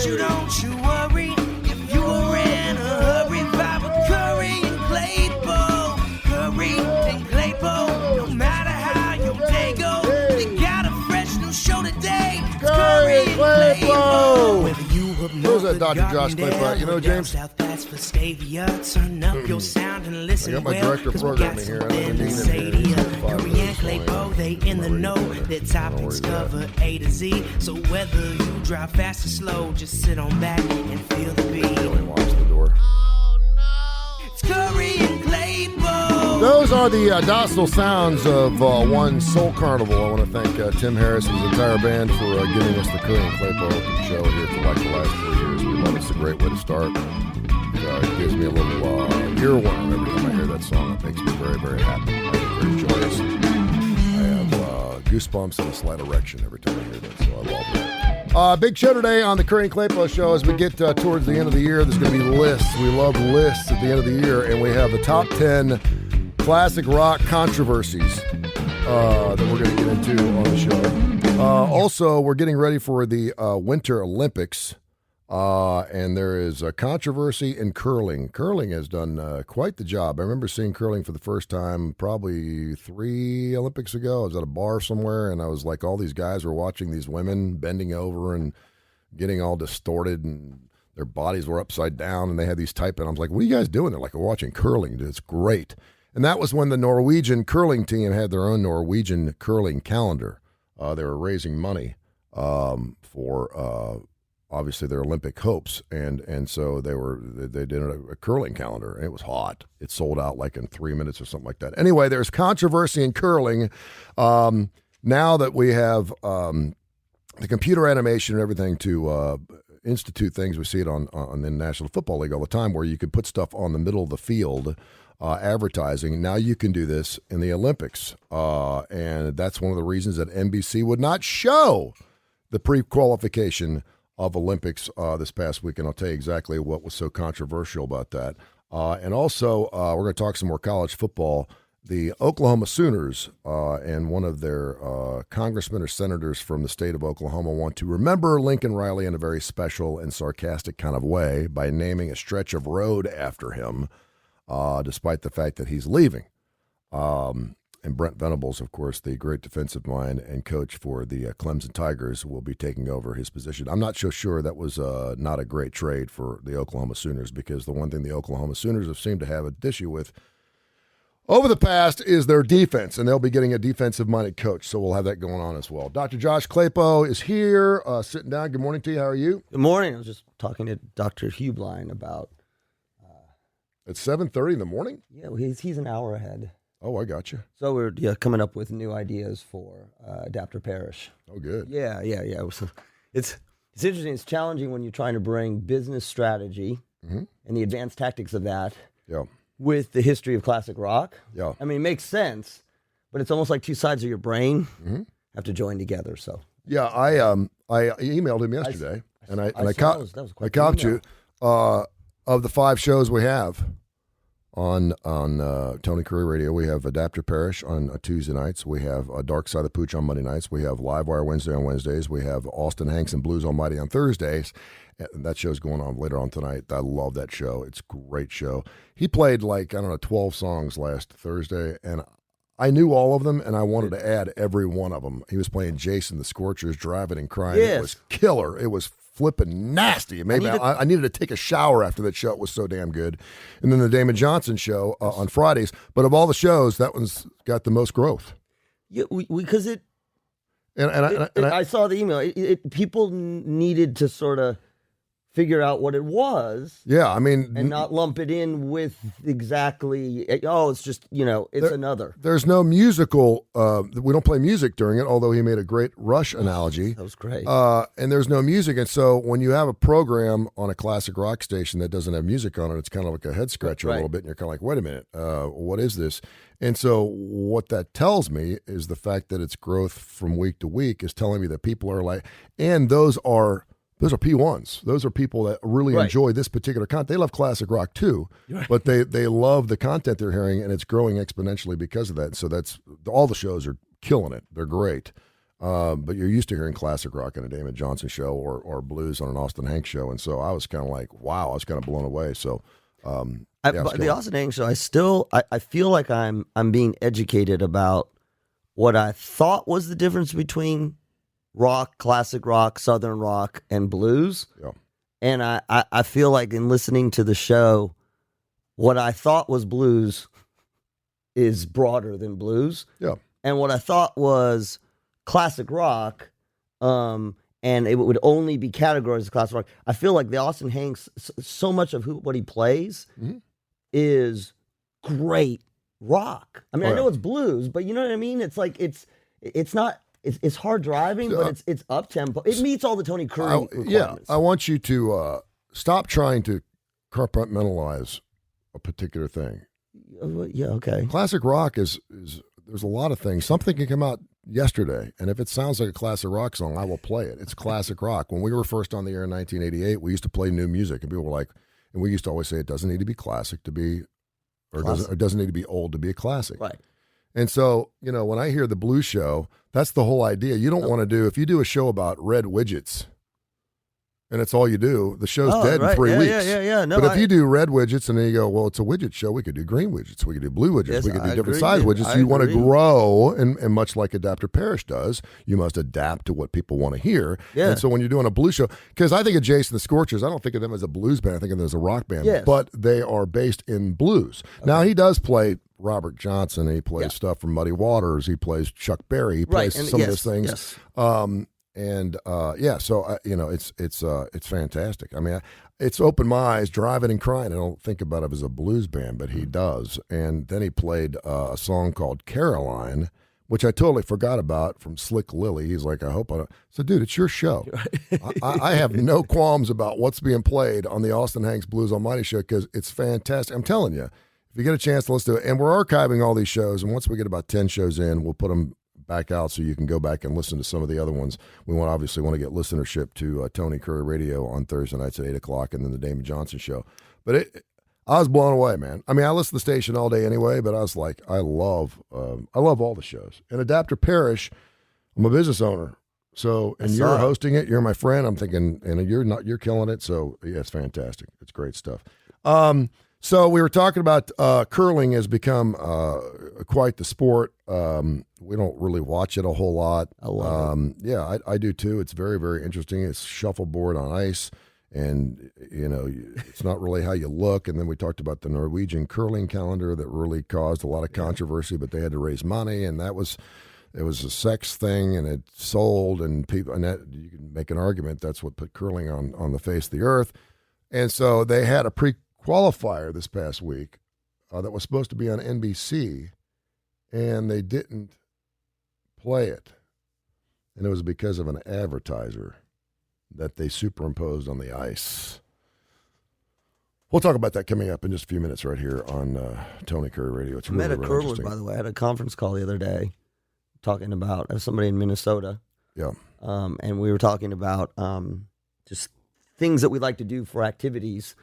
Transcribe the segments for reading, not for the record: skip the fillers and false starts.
you don't you worry if you were in a hurry. Vibe with Kurre and Klapow. Kurre and Klapow. No matter how your day goes, they got a fresh new show today. It's Kurre and Klapow. Whether you Who's that Dr. Josh Klapow? You know, James? Turn up your sound and listen. I got my director of programming here. Kurre and Klapow, they in the know. Their topics cover A to Z. So whether you drive fast or slow, just sit on back and feel the beat. Really watch the door. Oh no! It's Kurre and Klapow. Those are the docile sounds of one Soul Carnival. I want to thank Tim Harris and his entire band for giving us the Kurre and Klapow open show here for like the last 3 years. We love it. It's a great way to start. It gives me a little earworm every time I hear that song. It makes me very, very happy. I get very joyous. I have goosebumps and a slight erection every time I hear that, so I love that. Big show today on the Kurre and Klapow show. As we get towards the end of the year, there's going to be lists. We love lists at the end of the year, and we have the top 10 classic rock controversies that we're going to get into on the show. Also, we're getting ready for the Winter Olympics. And there is a controversy in curling. Curling has done quite the job. I remember seeing curling for the first time probably 3 Olympics ago. I was at a bar somewhere, and I was like, all these guys were watching these women bending over and getting all distorted, and their bodies were upside down, and they had these type, and I was like, what are you guys doing? They're like, we're watching curling. Dude, it's great. And that was when the Norwegian curling team had their own Norwegian curling calendar. They were raising money for obviously their Olympic hopes, and so they did a curling calendar, and it was hot. It sold out like in 3 minutes or something like that. Anyway, there's controversy in curling. Now that we have the computer animation and everything to institute things, we see it on the National Football League all the time, where you could put stuff on the middle of the field, advertising. Now you can do this in the Olympics, and that's one of the reasons that NBC would not show the pre-qualification of Olympics this past week, and I'll tell you exactly what was so controversial about that. And also, we're going to talk some more college football. The Oklahoma Sooners and one of their congressmen or senators from the state of Oklahoma want to remember Lincoln Riley in a very special and sarcastic kind of way by naming a stretch of road after him, despite the fact that he's leaving. And Brent Venables, of course, the great defensive mind and coach for the Clemson Tigers, will be taking over his position. I'm not so sure that was not a great trade for the Oklahoma Sooners, because the one thing the Oklahoma Sooners have seemed to have an issue with over the past is their defense, and they'll be getting a defensive-minded coach, so we'll have that going on as well. Dr. Josh Klapow is here, sitting down. Good morning to you. How are you? Good morning. I was just talking to Dr. Hubline about... It's 7:30 in the morning? Yeah, well, he's an hour ahead. Oh, I got you. So we're coming up with new ideas for Adapter Parish. Oh, good. Yeah. It's interesting. It's challenging when you're trying to bring business strategy and the advanced tactics of that with the history of classic rock. Yeah. I mean, it makes sense, but it's almost like two sides of your brain have to join together. So yeah, I emailed him yesterday, I copped you of the 5 shows we have. On Tony Kurre Radio, we have Adapter Parish on Tuesday nights. We have Dark Side of the Pooch on Monday nights. We have Livewire Wednesday on Wednesdays. We have Austin Hanks and Blues Almighty on Thursdays. And that show's going on later on tonight. I love that show. It's a great show. He played 12 songs last Thursday, and I knew all of them, and I wanted to add every one of them. He was playing Jason the Scorchers, Driving and Crying. Yes. It was killer. It was flipping nasty. Maybe I needed to take a shower after that show. It was so damn good. And then the Damon Johnson show on Fridays. But of all the shows, that one's got the most growth. Yeah, because it. And I saw the email. People needed to sort of figure out what it was. Yeah, I mean, and not lump it in with exactly. Oh, it's just it's another. There's no musical. We don't play music during it. Although he made a great Rush analogy. That was great. And there's no music, and so when you have a program on a classic rock station that doesn't have music on it, it's kind of like a head scratcher a little bit, and you're kind of like, wait a minute, what is this? And so what that tells me is the fact that its growth from week to week is telling me that people are like, and those are P1s. Those are people that really enjoy this particular content. They love classic rock too, but they love the content they're hearing, and it's growing exponentially because of that. So that's all the shows are killing it. They're great. But you're used to hearing classic rock on a Damon Johnson show or blues on an Austin Hanks show. And so I was kind of like, wow, I was kind of blown away. So, but the Austin Hanks show, I feel like I'm being educated about what I thought was the difference between rock, classic rock, southern rock, and blues. Yeah. And I feel like in listening to the show, what I thought was blues is broader than blues. Yeah. And what I thought was classic rock, and it would only be categorized as classic rock. I feel like the Austin Hanks, so much of what he plays is great rock. I mean, I know it's blues, but you know what I mean? It's like, it's not, it's hard driving, but it's up tempo. It meets all the Tony Kurre requirements. I want you to stop trying to compartmentalize a particular thing. Yeah, okay. Classic rock is there's a lot of things. Something can come out yesterday, and if it sounds like a classic rock song, I will play it. It's classic rock. When we were first on the air in 1988, we used to play new music, and people were like, and we used to always say it doesn't need to be classic to be, or it doesn't need to be old to be a classic. Right. And so, when I hear the blues show, that's the whole idea. You don't want to do, if you do a show about red widgets, and it's all you do, the show's dead in 3 weeks. Yeah. No, but if you do red widgets and then you go, well, it's a widget show, we could do green widgets, we could do blue widgets, Yes, we could do I different agree. size widgets. I So you want to agree. grow, and much like Adapter Parish does, you must adapt to what people want to hear. Yeah. And so when you're doing a blues show, because I think of Jason the Scorchers, I don't think of them as a blues band, I think of them as a rock band, Yes. but they are based in blues. Okay. Now, he does play Robert Johnson, he plays stuff from Muddy Waters, he plays Chuck Berry, he plays some of those things. Yes. So it's fantastic. I mean, it's opened my eyes, driving and crying. I don't think about it as a blues band, but he does. And then he played a song called Caroline, which I totally forgot about, from Slick Lily. He's like, I hope I don't. So, dude, it's your show. I have no qualms about what's being played on the Austin Hanks Blues Almighty show because it's fantastic. I'm telling you, if you get a chance to listen to it, and we're archiving all these shows, and once we get about 10 shows in, we'll put them back out so you can go back and listen to some of the other ones. We obviously want to get listenership to Tony Kurre Radio on Thursday nights at 8 o'clock, and then the Damon Johnson show. But I was blown away, man. I mean, I listen to the station all day anyway, but I was like, I love all the shows. And Adapter Parish, I'm a business owner. So, and you're hosting it, you're my friend. I'm thinking, and you're killing it. So yeah, it's fantastic. It's great stuff. So we were talking about curling has become quite the sport. We don't really watch it a whole lot. I love it. Yeah, I do too. It's very, very interesting. It's shuffleboard on ice, and it's not really how you look. And then we talked about the Norwegian curling calendar that really caused a lot of controversy, but they had to raise money, and it was a sex thing, and it sold, and people, and that you can make an argument that's what put curling on the face of the earth. And so they had a qualifier this past week that was supposed to be on NBC, and they didn't play it. And it was because of an advertiser that they superimposed on the ice. We'll talk about that coming up in just a few minutes right here on Tony Kurre Radio. It's really, I met a really curler, interesting. by the way. I had a conference call the other day talking about somebody in Minnesota. Yeah. And we were talking about just things that we like to do for activities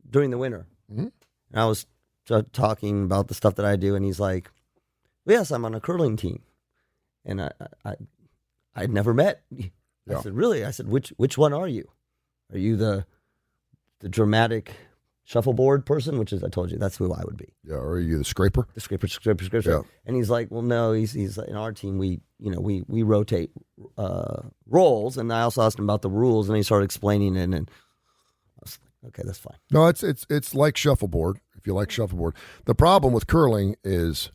during the winter. Mm-hmm. And I was talking about the stuff that I do, and he's like, well, yes, I'm on a curling team. And I'd never met. I said, really? I said, which one are you? Are you the dramatic shuffleboard person? Which is, I told you, that's who I would be. Yeah, or are you the scraper? The scraper. Yeah. And he's like, well, no, he's in our team, we rotate roles. And I also asked him about the rules, and he started explaining it, and I was like, okay, that's fine. No, it's like shuffleboard, if you like shuffleboard. The problem with curling is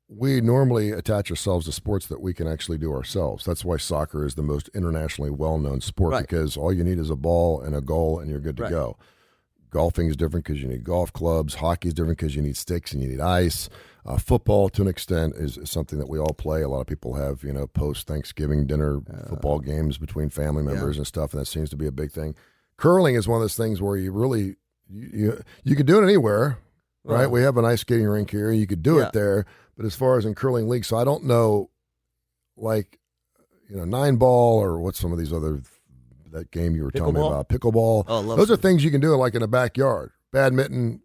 we normally attach ourselves to sports that we can actually do ourselves. That's why soccer is the most internationally well-known sport, Right. because all you need is a ball and a goal, and you're good to Right. go. Golfing is different because you need golf clubs. Hockey is different because you need sticks and you need ice. Football, to an extent, is something that we all play. A lot of people have, post-Thanksgiving dinner football games between family members and stuff, and that seems to be a big thing. Curling is one of those things where you really you can do it anywhere, right? Well, We have an ice skating rink here. You could do it there, but as far as in curling leagues, so I don't know, 9-ball or what's some of these other that game you were telling me Pickleball? about, pickleball. Oh, Those are things you can do in a backyard. Badminton,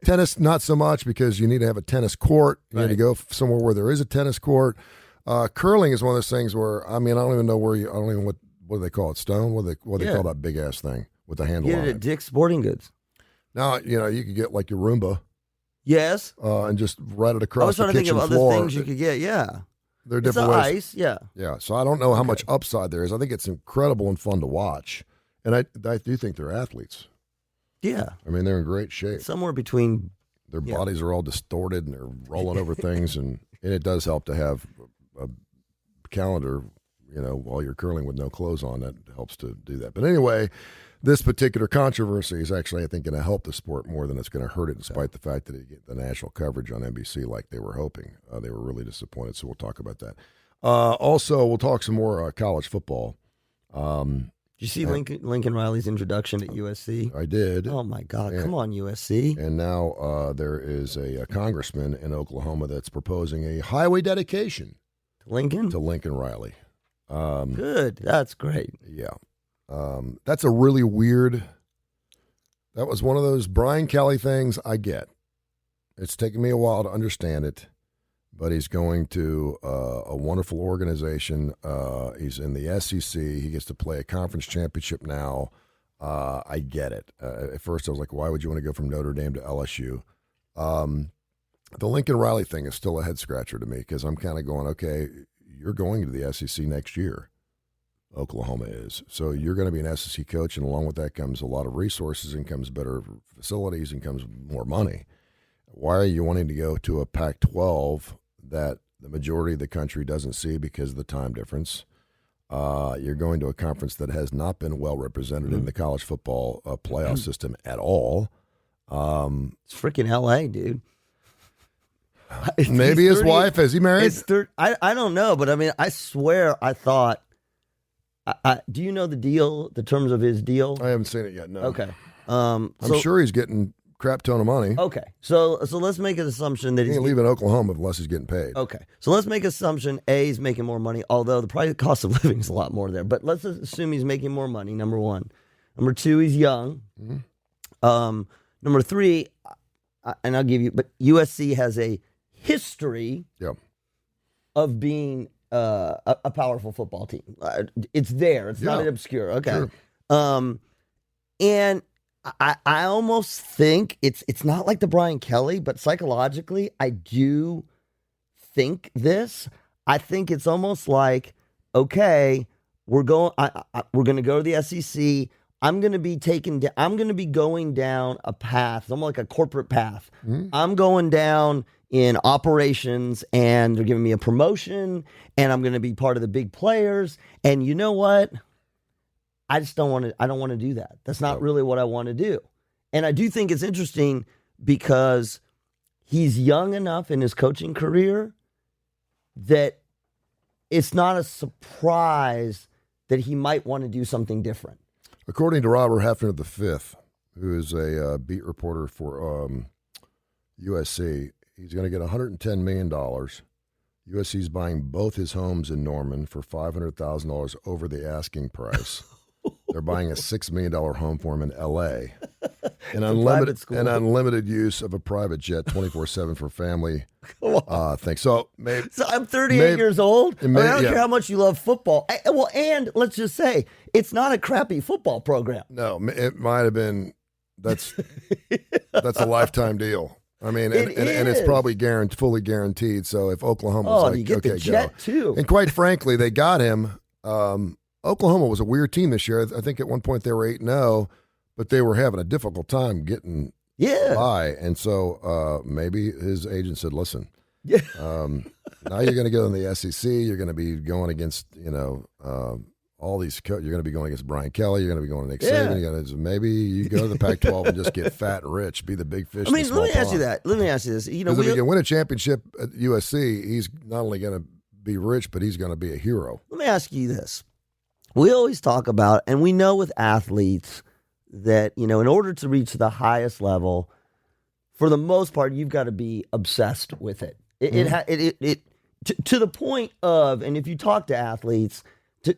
tennis, not so much because you need to have a tennis court. You need to go somewhere where there is a tennis court. Curling is one of those things where, I mean, I don't even know I don't even what do they call it? Stone? What do they call that big ass thing with the handle Get on it it? at Dick's Sporting Goods. Now, you could get like your Roomba. Yes. And just ride it I across was the trying to think kitchen of other floor. things you could get. Yeah. There are It's different the ways. ice. Yeah. Yeah, so I don't know how much upside there is. I think it's incredible and fun to watch. And I do think they're athletes. Yeah. I mean, they're in great shape. Somewhere between. Their bodies are all distorted and they're rolling over things. And it does help to have a calendar, while you're curling with no clothes on. That helps to do that. But anyway, this particular controversy is actually, I think, going to help the sport more than it's going to hurt it, despite the fact that it get the national coverage on NBC like they were hoping. They were really disappointed, so we'll talk about that. Also, we'll talk some more college football. Did you see Lincoln Riley's introduction at USC? I did. Oh, my God. Come on, USC. And now there is a congressman in Oklahoma that's proposing a highway dedication Lincoln? to Lincoln Riley. Good. That's great. Yeah. That's a really weird. That was one of those Brian Kelly things I get. It's taken me a while to understand it, but he's going to a wonderful organization. He's in the SEC. He gets to play a conference championship now. I get it. At first, I was like, why would you want to go from Notre Dame to LSU? The Lincoln Riley thing is still a head scratcher to me because I'm kind of going, okay, you're going to the SEC next year. Oklahoma is. So you're going to be an SEC coach, and along with that comes a lot of resources and comes better facilities and comes more money. Why are you wanting to go to a Pac-12 that the majority of the country doesn't see because of the time difference? You're going to a conference that has not been well represented in the college football playoff system at all. It's freaking L.A., dude. Maybe his wife, is he married? I don't know, but I mean, I swear I thought. Do you know the deal, the terms of his deal? I haven't seen it yet, no. Okay. I'm sure he's getting crap ton of money. Okay. So let's make an assumption that He he's ain't leaving Oklahoma unless he's getting paid. Okay. So let's make an assumption A, he's making more money, although the probably cost of living is a lot more there. But let's assume he's making more money, number one. Number two, he's young. Mm-hmm. Number three, and I'll give you, but USC has a history of being a powerful football team. It's there. It's not obscure. Okay. Sure. And I almost think it's not like the Brian Kelly, but psychologically, I do think this. I think it's almost like, okay, we're going to go to the SEC. I'm going to be going down a path, almost like a corporate path. Mm-hmm. I'm going down in operations, and they're giving me a promotion, and I'm going to be part of the big players. And you know what? I don't want to do that. That's not really what I want to do. And I do think it's interesting because he's young enough in his coaching career that it's not a surprise that he might want to do something different. According to Robert Hefner V, who is a beat reporter for USC, he's going to get $110 million. USC's buying both his homes in Norman for $500,000 over the asking price. They're buying a $6 million home for him in L.A. And unlimited use of a private jet 24/7 for family things. So I'm 38 years old. I don't care how much you love football. And let's just say it's not a crappy football program. No, it might have been. That's a lifetime deal. I mean, and it's probably fully guaranteed. So if Oklahoma's you get the jet too. And quite frankly, they got him. Oklahoma was a weird team this year. I think at one point they were 8-0, but they were having a difficult time getting by. And so maybe his agent said, listen, now you're going to go in the SEC. You're going to be going against, all these you're going to be going against Brian Kelly. You're going to be going to Nick Saban. Maybe you go to the Pac-12 and just get fat and rich, be the big fish. I mean, let me ask you that. Let me ask you this. If he can win a championship at USC, he's not only going to be rich, but he's going to be a hero. Let me ask you this. We always talk about, and we know with athletes that, in order to reach the highest level, for the most part, you've got to be obsessed with it. To the point of, and if you talk to athletes,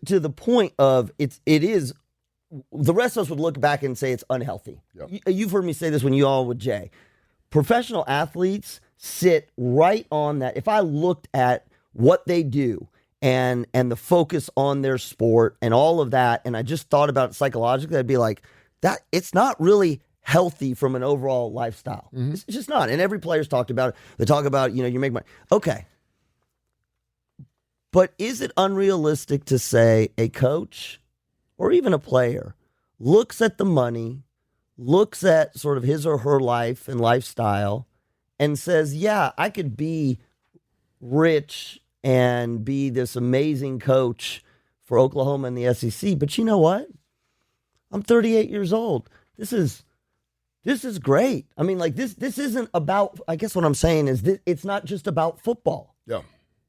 to the point of it is, the rest of us would look back and say it's unhealthy. Yep. You've heard me say this when you all with Jay. Professional athletes sit right on that. If I looked at what they do and the focus on their sport and all of that, and I just thought about it psychologically, I'd be like, that it's not really healthy from an overall lifestyle. It's just not. And every player's talked about it. They talk about, you make money. Okay. But is it unrealistic to say a coach or even a player looks at the money, looks at sort of his or her life and lifestyle, and says, yeah, I could be rich and be this amazing coach for Oklahoma and the SEC, but you know what? I'm 38 years old. This is great. I mean, like this isn't about, I guess what I'm saying is it's not just about football. Yeah.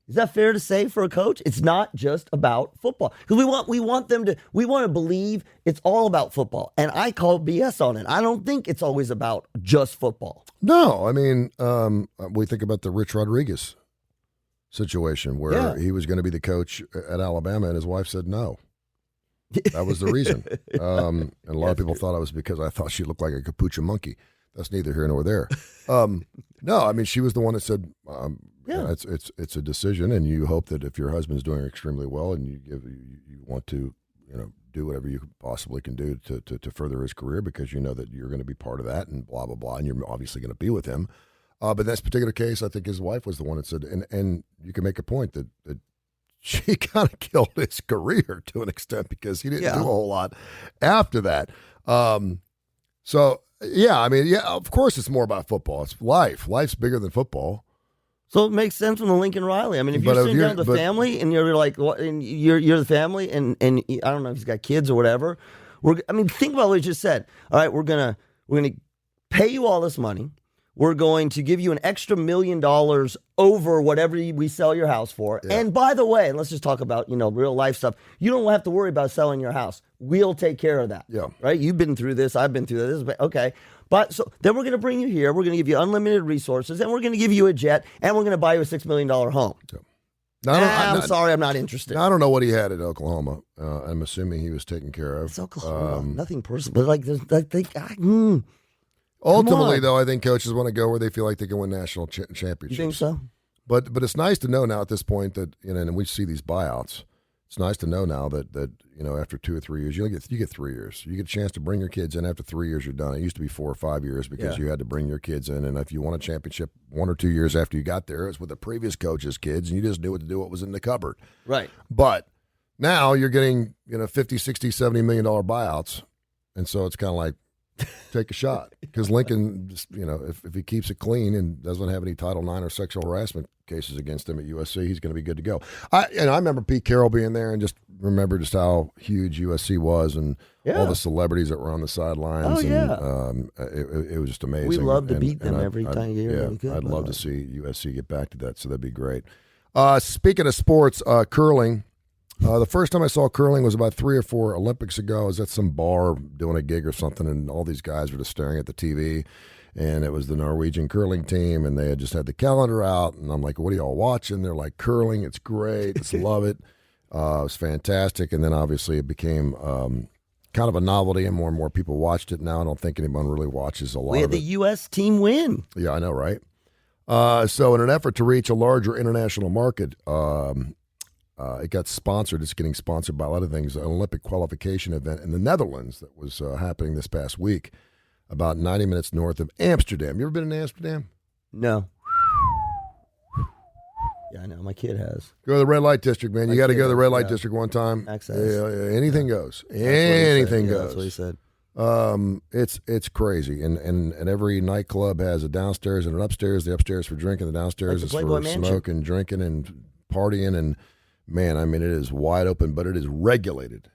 Is that fair to say for a coach? It's not just about football. Because we want to believe it's all about football. And I call BS on it. I don't think it's always about just football. No, I mean, we think about the Rich Rodriguez situation where he was going to be the coach at Alabama and his wife said no. That was the reason. And a lot of people thought it was because I thought she looked like a capuchin monkey. That's neither here nor there. No, I mean, she was the one that said, it's a decision, and you hope that if your husband's doing extremely well and you want to, do whatever you possibly can do to further his career because you know that you're going to be part of that and blah, blah, blah, and you're obviously going to be with him. But in this particular case, I think his wife was the one that said, and you can make a point that she kind of killed his career to an extent because he didn't do a whole lot after that. So, of course it's more about football. It's life. Life's bigger than football. So it makes sense from the Lincoln Riley. I mean, if you're sitting down with the family and you're like, what, and you're the family, and I don't know if he's got kids or whatever. Think about what he just said. All right, we're gonna pay you all this money. We're going to give you an extra $1 million over whatever we sell your house for. Yeah. And by the way, let's just talk about, real life stuff. You don't have to worry about selling your house. We'll take care of that. Yeah. Right? You've been through this. I've been through this. Okay. But so then we're going to bring you here. We're going to give you unlimited resources, and we're going to give you a jet, and we're going to buy you a $6 million home. Yeah. I'm sorry, I'm not interested. I don't know what he had at Oklahoma. I'm assuming he was taken care of. It's Oklahoma. Nothing personal. But ultimately, though, I think coaches want to go where they feel like they can win national championships. You think so? But it's nice to know now at this point that and we see these buyouts. It's nice to know now that after 2 or 3 years, you get 3 years. You get a chance to bring your kids in. After 3 years, you're done. It used to be 4 or 5 years because you had to bring your kids in. And if you won a championship 1 or 2 years after you got there, it's with the previous coach's kids, and you just knew what to do, what was in the cupboard. Right. But now you're getting 50, 60, $70 million buyouts, and so it's kind of like, take a shot because Lincoln, if he keeps it clean and doesn't have any Title IX or sexual harassment cases against him at USC, he's going to be good to go. I remember Pete Carroll being there and just remember just how huge USC was and all the celebrities that were on the sidelines. It was just amazing. We love to beat them every time year. Yeah, I'd love to see USC get back to that, so that'd be great. Speaking of sports, curling. The first time I saw curling was about 3 or 4 Olympics ago. I was at some bar doing a gig or something, and all these guys were just staring at the TV, and it was the Norwegian curling team, and they had just had the calendar out, and I'm like, what are y'all watching? They're like, curling, it's great, just love it. It was fantastic, and then obviously it became kind of a novelty, and more people watched it now. I don't think anyone really watches a lot of it. We had the U.S. team win. Yeah, I know, right? So in an effort to reach a larger international market, it got sponsored. It's getting sponsored by a lot of things. An Olympic qualification event in the Netherlands that was happening this past week, about 90 minutes north of Amsterdam. You ever been in Amsterdam? No. Yeah, I know. My kid has. Go to the red light district, man. You got to go to the red light district one time. Access. Yeah, anything goes. Anything goes. That's what he said. It's crazy, and every nightclub has a downstairs and an upstairs. The upstairs for drinking, the downstairs is for smoking, drinking, and partying, and man, I mean, it is wide open, but it is regulated.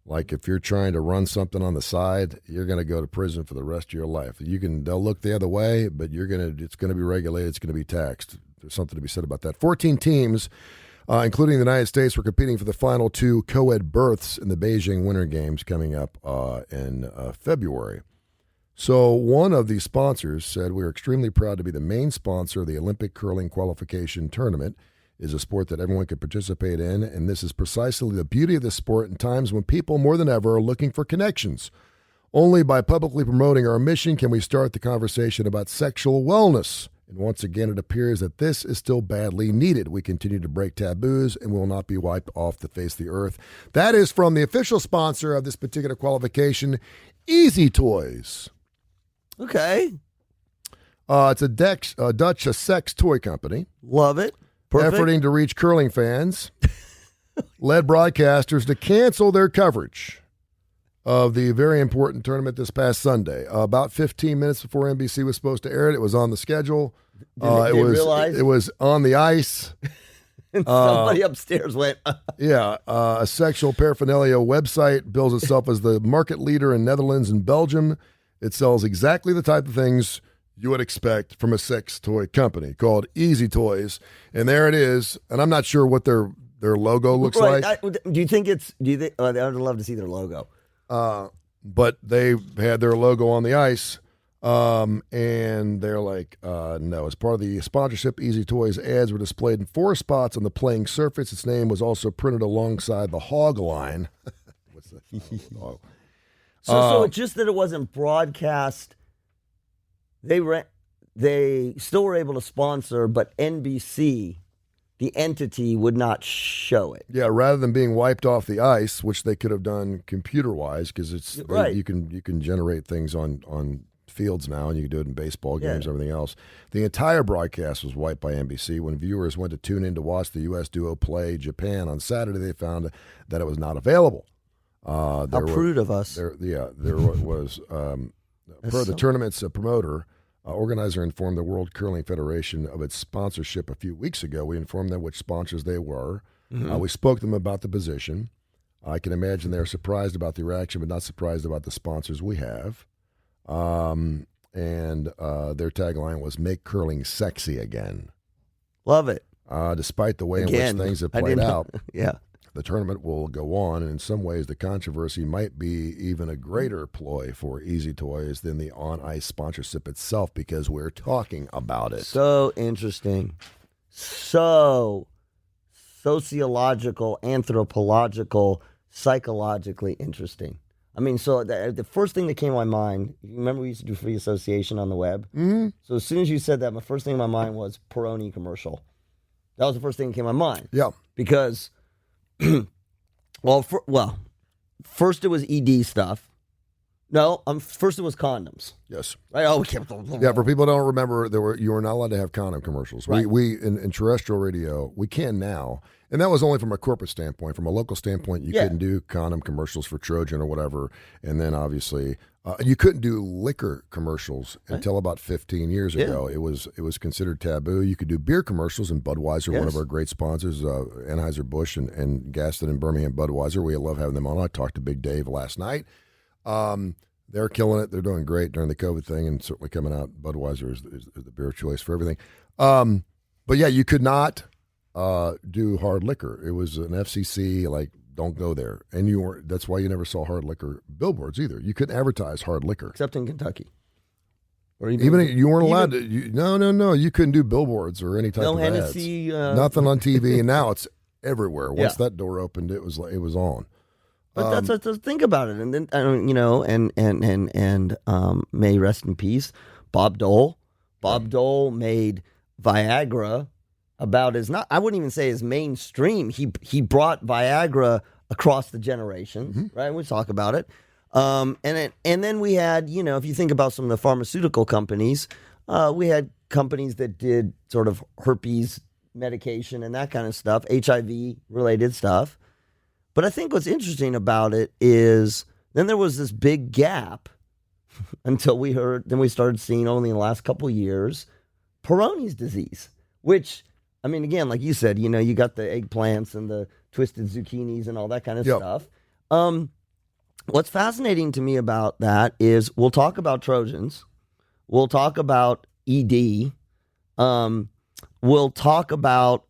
Like if you're trying to run something on the side, you're going to go to prison for the rest of your life. They'll look the other way, but it's going to be regulated. It's going to be taxed. There's something to be said about that. 14 teams, including the United States, were competing for the final 2 co-ed berths in the Beijing Winter Games coming up in February. So one of the sponsors said, "We're extremely proud to be the main sponsor of the Olympic curling qualification tournament. Is a sport that everyone can participate in, and this is precisely the beauty of this sport in times when people more than ever are looking for connections. Only by publicly promoting our mission can we start the conversation about sexual wellness And once again, it appears that this is still badly needed. We continue to break taboos and will not be wiped off the face of the earth. That is from the official sponsor of this particular qualification, Easy Toys. Okay. It's a Dutch sex toy company. Love it. Perfect. Efforting to reach curling fans, led broadcasters to cancel their coverage of the very important tournament this past Sunday. About 15 minutes before NBC was supposed to air it, it was on the schedule. Realize? It was on the ice. Somebody upstairs went. A sexual paraphernalia website bills itself as the market leader in Netherlands and Belgium. It sells exactly the type of things you would expect from a sex toy company called Easy Toys. And there it is. And I'm not sure what their logo looks like. Do you think I'd love to see their logo. But they had their logo on the ice, and they're like, no. As part of the sponsorship, Easy Toys ads were displayed in 4 spots on the playing surface. Its name was also printed alongside the hog line. What's that? Oh. So it's just that it wasn't broadcast. They still were able to sponsor, but NBC, the entity, would not show it. Yeah, rather than being wiped off the ice, which they could have done computer-wise, because it's right. You can generate things on fields now, and you can do it in baseball games, everything else. The entire broadcast was wiped by NBC. When viewers went to tune in to watch the U.S. duo play Japan on Saturday, they found that it was not available. How prude of us. There was, per the tournament's promoter, organizer informed the World Curling Federation of its sponsorship a few weeks ago. We informed them which sponsors they were. Mm-hmm. We spoke to them about the position. I can imagine they're surprised about the reaction, but not surprised about the sponsors we have. And their tagline was "Make curling sexy again." Love it. Despite the way in which things have played out, yeah. The tournament will go on, and in some ways the controversy might be even a greater ploy for Easy Toys than the on-ice sponsorship itself, because we're talking about it. So interesting. So sociological, anthropological, psychologically interesting. I mean, so the first thing that came to my mind, you remember we used to do free association on the web? Mm-hmm. So as soon as you said that, my first thing in my mind was Peroni commercial. That was the first thing that came to my mind. Yeah. Because... first it was ED stuff. No, first it was condoms. Yes. Right? Oh, we can't. Yeah, for people who don't remember, you were not allowed to have condom commercials. Right. We in terrestrial radio, we can now, and that was only from a corporate standpoint. From a local standpoint, you couldn't do condom commercials for Trojan or whatever, and then obviously you couldn't do liquor commercials until about 15 years ago. It was considered taboo. You could do beer commercials, and Budweiser, one of our great sponsors, Anheuser-Busch and Gaston and Birmingham Budweiser. We love having them on. I talked to Big Dave last night. They're killing it. They're doing great during the COVID thing, and certainly coming out, Budweiser is the beer choice for everything. But yeah, you could not do hard liquor. It was an FCC, like, don't go there. And that's why you never saw hard liquor billboards either. You couldn't advertise hard liquor. Except in Kentucky. Or even you weren't allowed to. No. You couldn't do billboards or any type of Hennessy, ads. Nothing on TV, and now it's everywhere. Once that door opened, it was on. But that's think about it, and then may rest in peace, Bob Dole. Bob Dole made Viagra about I wouldn't even say as mainstream. He brought Viagra across the generations, right? We talk about it, and then we had, if you think about some of the pharmaceutical companies, we had companies that did sort of herpes medication and that kind of stuff, HIV related stuff. But I think what's interesting about it is then there was this big gap until we started seeing only in the last couple of years Peyronie's disease, which, I mean, again, like you said, you got the eggplants and the twisted zucchinis and all that kind of stuff. What's fascinating to me about that is we'll talk about Trojans. We'll talk about ED. We'll talk about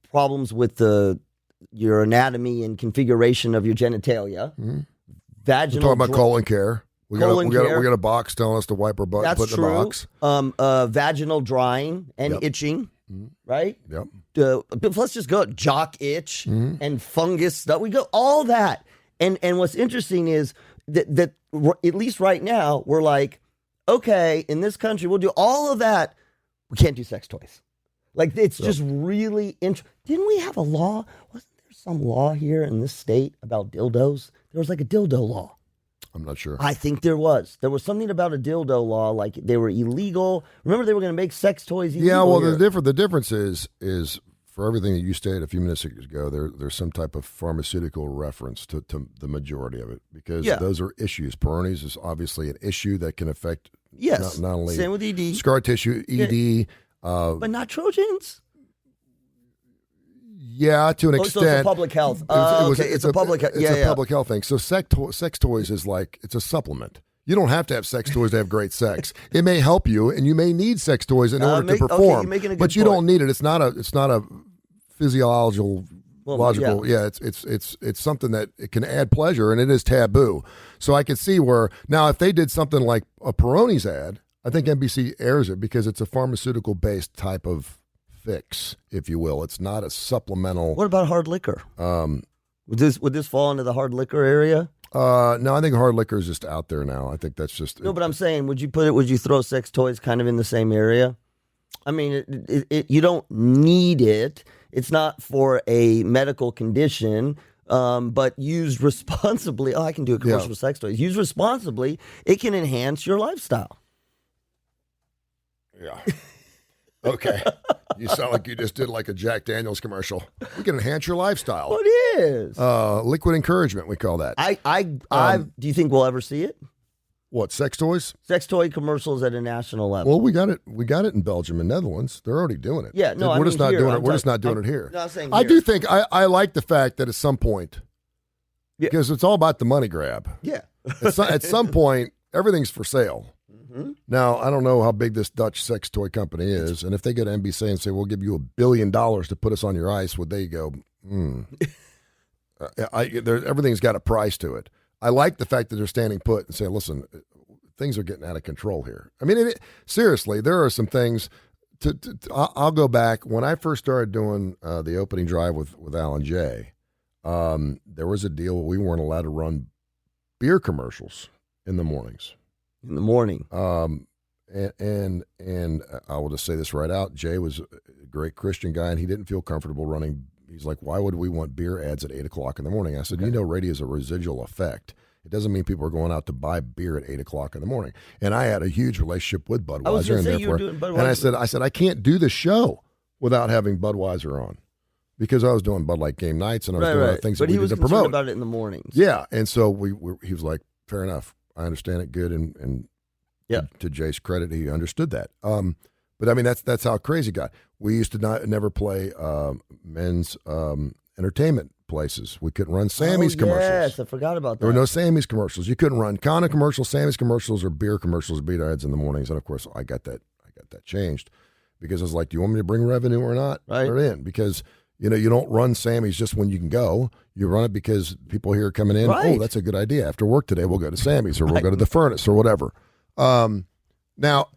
problems with your anatomy and configuration of your genitalia. Mm-hmm. Vaginal. We're talking about colon care. We got a box telling us to wipe our butt. That's put in true. the box. Vaginal drying and itching, right? Yep. But let's just go jock itch and fungus stuff. We go all that. And what's interesting is that at least right now we're like, okay, in this country, we'll do all of that. We can't do sex toys. Like, it's just really interesting. Didn't we have a law? Wasn't there some law here in this state about dildos? There was like a dildo law. I'm not sure. I think there was. There was something about a dildo law, like they were illegal. Remember, they were going to make sex toys illegal. Yeah, well, here. the difference is for everything that you stated a few minutes ago, there's some type of pharmaceutical reference to the majority of it, because those are issues. Peyronie's is obviously an issue that can affect not only same with ED, scar tissue, ED, but not Trojans. Yeah, to an extent. So it's a public health. It's a public health. It's a public health thing. So sex toys is like, it's a supplement. You don't have to have sex toys to have great sex. It may help you, and you may need sex toys in order to perform. You're making a good but you point. don't need it. It's not a physiological. Logical, yeah. It's something that it can add pleasure, and it is taboo. So I could see where now if they did something like a Peyronie's ad, I think NBC airs it because it's a pharmaceutical based type of fix, if you will. It's not a supplemental. What about hard liquor? Would this fall into the hard liquor area? No, I think hard liquor is just out there now. I think that's just no. But I'm saying, would you throw sex toys kind of in the same area? I mean, you don't need it. It's not for a medical condition, but used responsibly. Oh, I can do a commercial for sex toys. Used responsibly, it can enhance your lifestyle. Yeah. Okay. You sound like you just did like a Jack Daniels commercial. We can enhance your lifestyle. What is? Liquid encouragement, we call that. Do you think we'll ever see it? What, sex toys? Sex toy commercials at a national level. Well, we got it in Belgium and Netherlands. They're already doing it. Yeah, no, we're just not here, doing it. We're just not doing it here. No, I'm saying I here. do think I like the fact that at some point, because it's all about the money grab. Yeah. At some point, everything's for sale. Mm-hmm. Now, I don't know how big this Dutch sex toy company is, and if they go to NBC and say, we'll give you $1 billion to put us on your ice, would they go, everything's got a price to it. I like the fact that they're standing put and saying, listen, things are getting out of control here. I mean, seriously, there are some things. I'll go back. When I first started doing the opening drive with Alan Jay, there was a deal where we weren't allowed to run beer commercials in the mornings. In the morning. And I will just say this right out. Jay was a great Christian guy, and he didn't feel comfortable running. He's like, why would we want beer ads at 8 o'clock in the morning? I said, radio is a residual effect. It doesn't mean people are going out to buy beer at 8 o'clock in the morning. And I had a huge relationship with Budweiser. I was going to say you were doing Budweiser. And I said, I can't do the show without having Budweiser on, because I was doing Bud Light game nights and I was doing other things that we needed to promote. But he was concerned about it in the mornings. Yeah, and so he was like, fair enough. I understand it good, and to Jay's credit, he understood that. But I mean, that's how crazy it got. We used to never play men's entertainment places. We couldn't run Sammy's commercials. Yes, I forgot about that. There were no Sammy's commercials. You couldn't run condom commercials, Sammy's commercials, or beer commercials, beer ads in the mornings. And of course, I got that changed, because I was like, do you want me to bring revenue or not? Right. Put it in, because you don't run Sammy's just when you can go. You run it because people here are coming in. Right. Oh, that's a good idea. After work today, we'll go to Sammy's, or we'll go to the Furnace, or whatever. Now,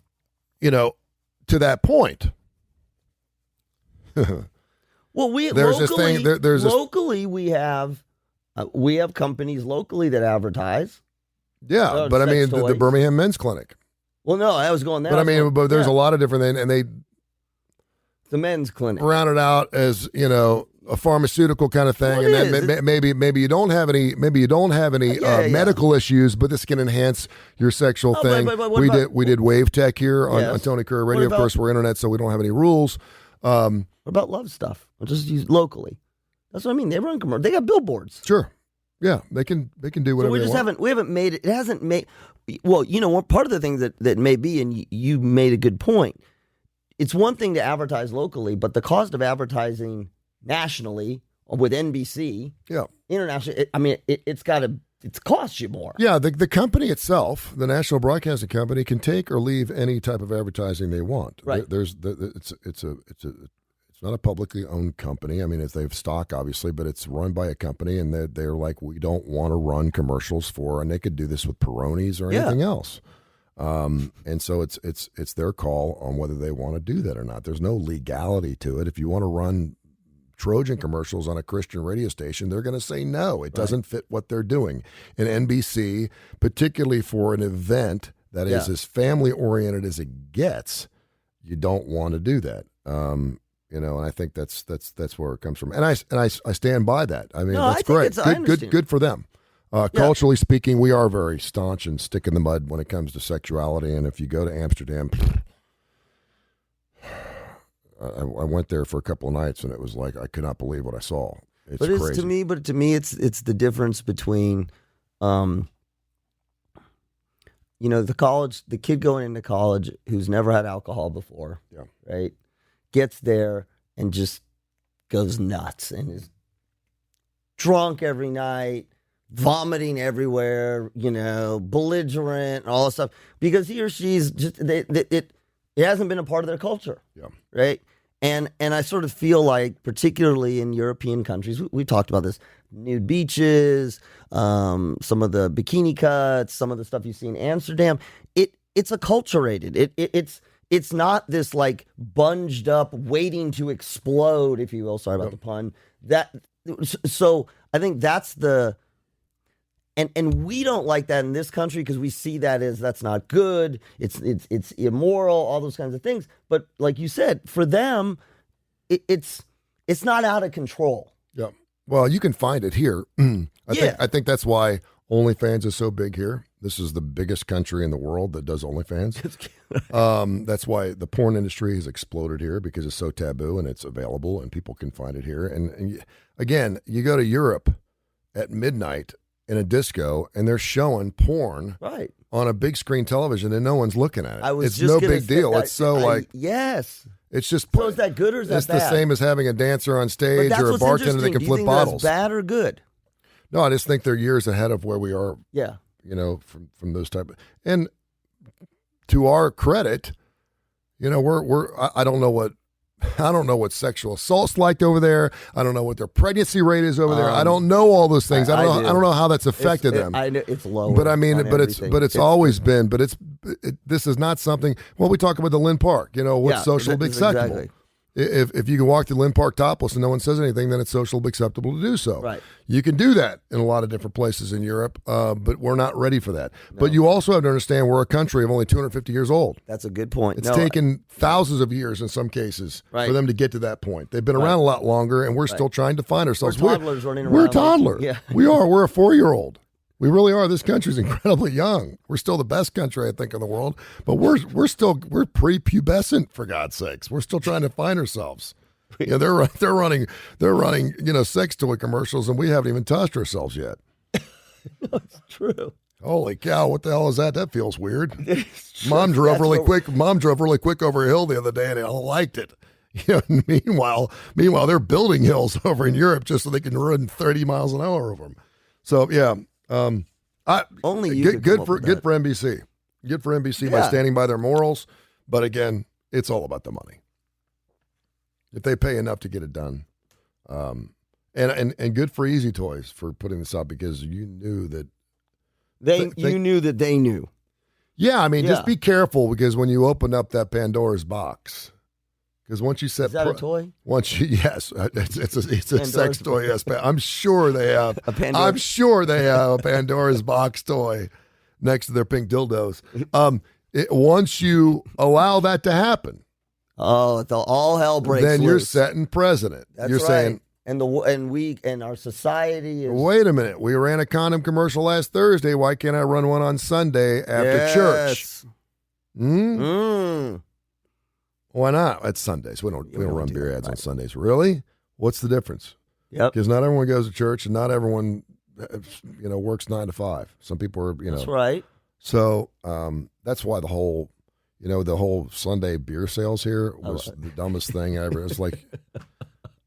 to that point. Well, we locally we have companies locally that advertise. Yeah, but I mean the Birmingham Men's Clinic. Well, no, I was going there. But I mean, but there's a lot of different things, and they the men's clinic rounded out as a pharmaceutical kind of thing, well, and then maybe you don't have any medical issues, but this can enhance your sexual thing. But we did Wave Tech here on Tony Kurre Radio. Of course, we're internet, so we don't have any rules. What about love stuff? We'll just use locally. That's what I mean. They run commercials. They got billboards. Sure. Yeah, they can do whatever. So we haven't made it. It hasn't made. Well, part of the thing that may be, and you made a good point. It's one thing to advertise locally, but the cost of advertising nationally with NBC, internationally, it costs you more. Yeah, the company itself, the National Broadcasting Company, can take or leave any type of advertising they want. Right. It's not a publicly owned company. I mean, they have stock, obviously, but it's run by a company, and they're like, we don't want to run commercials for, and they could do this with Peyronie's or anything else. And so it's their call on whether they want to do that or not. There's no legality to it. If you want to run Trojan commercials on a Christian radio station, they're going to say no. It doesn't fit what they're doing. And NBC, particularly for an event that is as family oriented as it gets, you don't want to do that. And I think that's where it comes from. And I stand by that. I mean, that's great. Good for them. Culturally speaking, we are very staunch and stick in the mud when it comes to sexuality. And if you go to Amsterdam, I went there for a couple of nights, and it was like I could not believe what I saw. It's crazy. To me, it's the difference between, the kid going into college who's never had alcohol before, right, gets there and just goes nuts and is drunk every night, vomiting everywhere, belligerent and all that stuff, because he or she's just it hasn't been a part of their culture, right? And I sort of feel like, particularly in European countries, we talked about this, nude beaches, some of the bikini cuts, some of the stuff you see in Amsterdam. It's acculturated. It's not this like bunged up, waiting to explode, if you will. Sorry about the pun. So I think that's the. And we don't like that in this country because we see that as that's not good. It's immoral, all those kinds of things. But like you said, for them, it's not out of control. Yeah. Well, you can find it here. I think that's why OnlyFans is so big here. This is the biggest country in the world that does OnlyFans. That's why the porn industry has exploded here, because it's so taboo and it's available and people can find it here. And again, you go to Europe at midnight in a disco, and they're showing porn on a big screen television, and no one's looking at it. It's no big deal. It's so yes. It's just. So is that good or is that bad? It's the same as having a dancer on stage or a bartender that can flip bottles. That's bad or good? No, I just think they're years ahead of where we are. Yeah. From those type of, and to our credit, I don't know what sexual assault's like over there. I don't know what their pregnancy rate is over there. I don't know all those things. I don't know how that's affected them. I know it's low. But I mean, it's always been. But this is not something. Well, we talk about the Lynn Park. What's socially acceptable. Exactly. If you can walk to Lynn Park topless and no one says anything, then it's socially acceptable to do so. Right. You can do that in a lot of different places in Europe, but we're not ready for that. No. But you also have to understand we're a country of only 250 years old. That's a good point. It's taken thousands of years in some cases for them to get to that point. They've been around a lot longer, and we're still trying to find ourselves. We're toddlers running around. We're toddlers. Yeah. We are. We're a 4-year-old. We really are. This country's incredibly young. We're still the best country, I think, in the world. But we're prepubescent, for God's sakes. We're still trying to find ourselves. Yeah, they're running, sex toy commercials, and we haven't even touched ourselves yet. That's true. Holy cow! What the hell is that? That feels weird. Mom drove really quick over a hill the other day, and I liked it. Meanwhile, they're building hills over in Europe just so they can run 30 miles an hour over them. So yeah, only you good for NBC. Good for NBC by standing by their morals. But again, it's all about the money. If they pay enough to get it done, and good for Easy Toys for putting this up, because you knew that they knew. Yeah, I mean, just be careful, because when you open up that Pandora's box, because once you set, is that a toy? Yes, it's a sex toy. Yes, I'm sure they have. I'm sure they have a Pandora's box toy next to their pink dildos. Once you allow that to happen. Oh, all hell breaks then loose. You're setting precedent. That's you're right. saying, and our society is. Wait a minute. We ran a condom commercial last Thursday. Why can't I run one on Sunday after church? Why not? It's Sundays. We don't run beer ads on Sundays. Really? What's the difference? Yep. Because not everyone goes to church, and not everyone, works 9 to 5. Some people are, That's right. So that's why the whole Sunday beer sales here was the dumbest thing ever. It's like,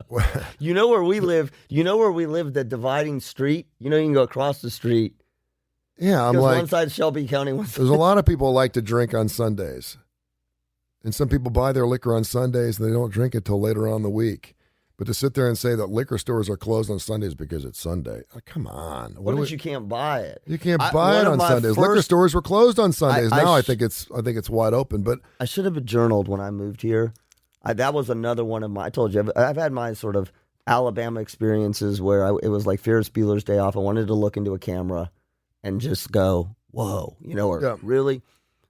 where we live? The dividing street. You can go across the street. Yeah, I'm like, one side Shelby County. There's a lot of people who like to drink on Sundays, and some people buy their liquor on Sundays and they don't drink it till later on in the week. But to sit there and say that liquor stores are closed on Sundays because it's Sunday, come on. You can't buy it? You can't buy it on Sundays. Liquor stores were closed on Sundays. I think it's wide open. But I should have journaled when I moved here. That was another one of my. I told you I've had my sort of Alabama experiences where it was like Ferris Bueller's Day Off. I wanted to look into a camera and just go, whoa, really.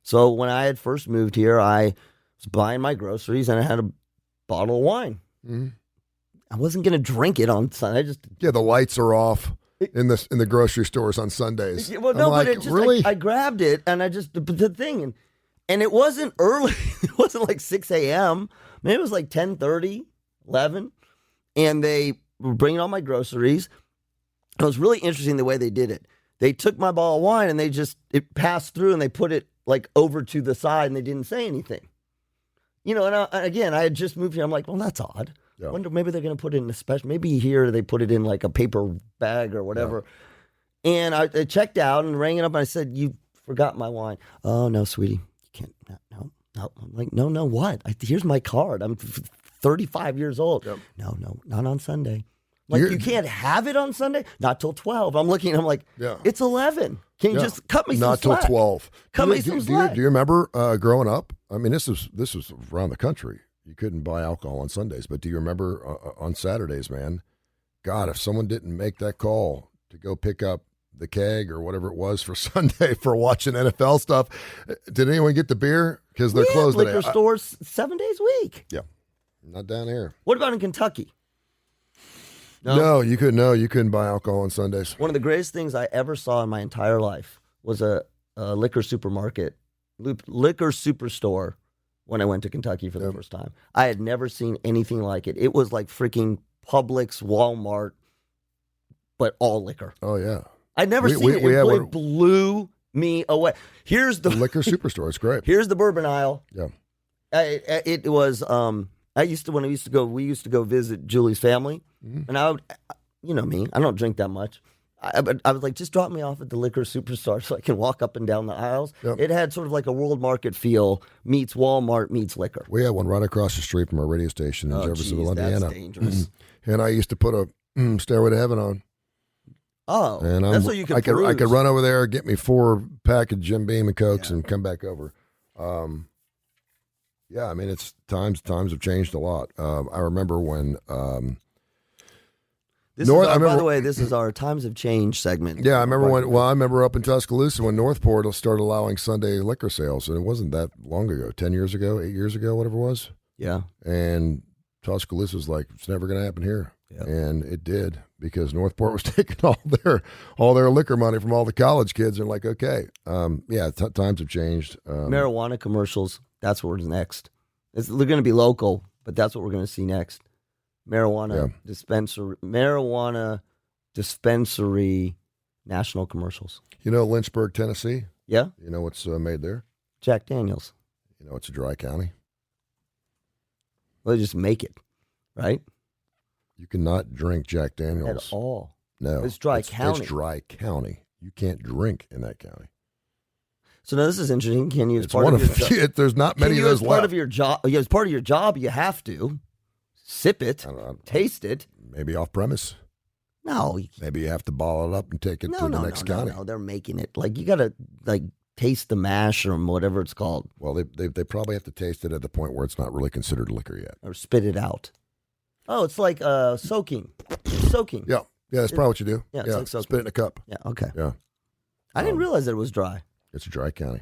So when I had first moved here, I was buying my groceries and I had a bottle of wine. Mm-hmm. I wasn't going to drink it on Sunday. The lights are off in the grocery stores on Sundays. Well, no, but it just, really? I grabbed it and I just, the thing, and it wasn't early. It wasn't like 6 a.m. Maybe it was like 10:30, 11. And they were bringing all my groceries. It was really interesting the way they did it. They took my bottle of wine and it passed through and they put it like over to the side and they didn't say anything. You know, and again, I had just moved here. I'm like, well, that's odd. Yeah. Wonder maybe they're going to put it in a special. Maybe here they put it in like a paper bag or whatever. Yeah. And I checked out and rang it up and I said, "You forgot my wine." "Oh no, sweetie, you can't. No." I'm like, no, what? Here's my card. I'm 35 years old. Yep. No, not on Sunday. Like, you can't have it on Sunday? Not till 12. I'm looking, I'm like, it's 11. Can you just cut me some slack? Not till 12. Cut me some slack. Do you remember growing up? I mean, this was around the country. You couldn't buy alcohol on Sundays, but do you remember on Saturdays, man? God, if someone didn't make that call to go pick up the keg or whatever it was for Sunday for watching NFL stuff, did anyone get the beer? Because they're closed today. Liquor stores 7 days a week. Yeah, not down here. What about in Kentucky? No, you couldn't buy alcohol on Sundays. One of the greatest things I ever saw in my entire life was a liquor supermarket, liquor superstore when I went to Kentucky for the first time. I had never seen anything like it. It was like freaking Publix, Walmart, but all liquor. Oh, yeah. I'd never seen it. It blew me away. Here's the liquor superstore. It's great. Here's the bourbon aisle. Yeah. It was, we used to go visit Julie's family. Mm-hmm. And I would, you know me, I don't drink that much. But I was like, just drop me off at the liquor superstore so I can walk up and down the aisles. Yep. It had sort of like a world market feel meets Walmart meets liquor. We had one right across the street from our radio station in Jeffersonville, Indiana. That's dangerous. And I used to put a Stairway to Heaven on. Oh, and that's what you could peruse. I could run over there, get me 4-pack of Jim Beam and Cokes, and come back over. Yeah, I mean, it's times have changed a lot. I remember when. By the way, this is our Times of Change segment. Yeah, I remember up in Tuscaloosa when Northport started allowing Sunday liquor sales, and it wasn't that long ago, 10 years ago, 8 years ago, whatever it was. Yeah. And Tuscaloosa was like, it's never going to happen here. Yep. And it did, because Northport was taking all their liquor money from all the college kids, and like, okay, times have changed. Marijuana commercials, that's what's next. They're going to be local, but that's what we're going to see next. Marijuana dispensary national commercials. You know Lynchburg, Tennessee? Yeah. You know what's made there? Jack Daniels. You know it's a dry county. Well, they just make it, right? You cannot drink Jack Daniels. At all. No. It's dry county. It's dry county. You can't drink in that county. So now this is interesting. Can you, as it's part one of your job, there's not many of those left. Part of your job, as part of your job, you have to sip it, taste it. Maybe off premise. No. Maybe you have to bottle it up and take it to the next county. No, they're making it. Like, you got to taste the mash or whatever it's called. Well, they probably have to taste it at the point where it's not really considered liquor yet. Or spit it out. Oh, it's like soaking. Soaking. Yeah, that's probably what you do. Yeah, it's like soaking. Spit it in a cup. Yeah, okay. Yeah. I didn't realize that it was dry. It's a dry county.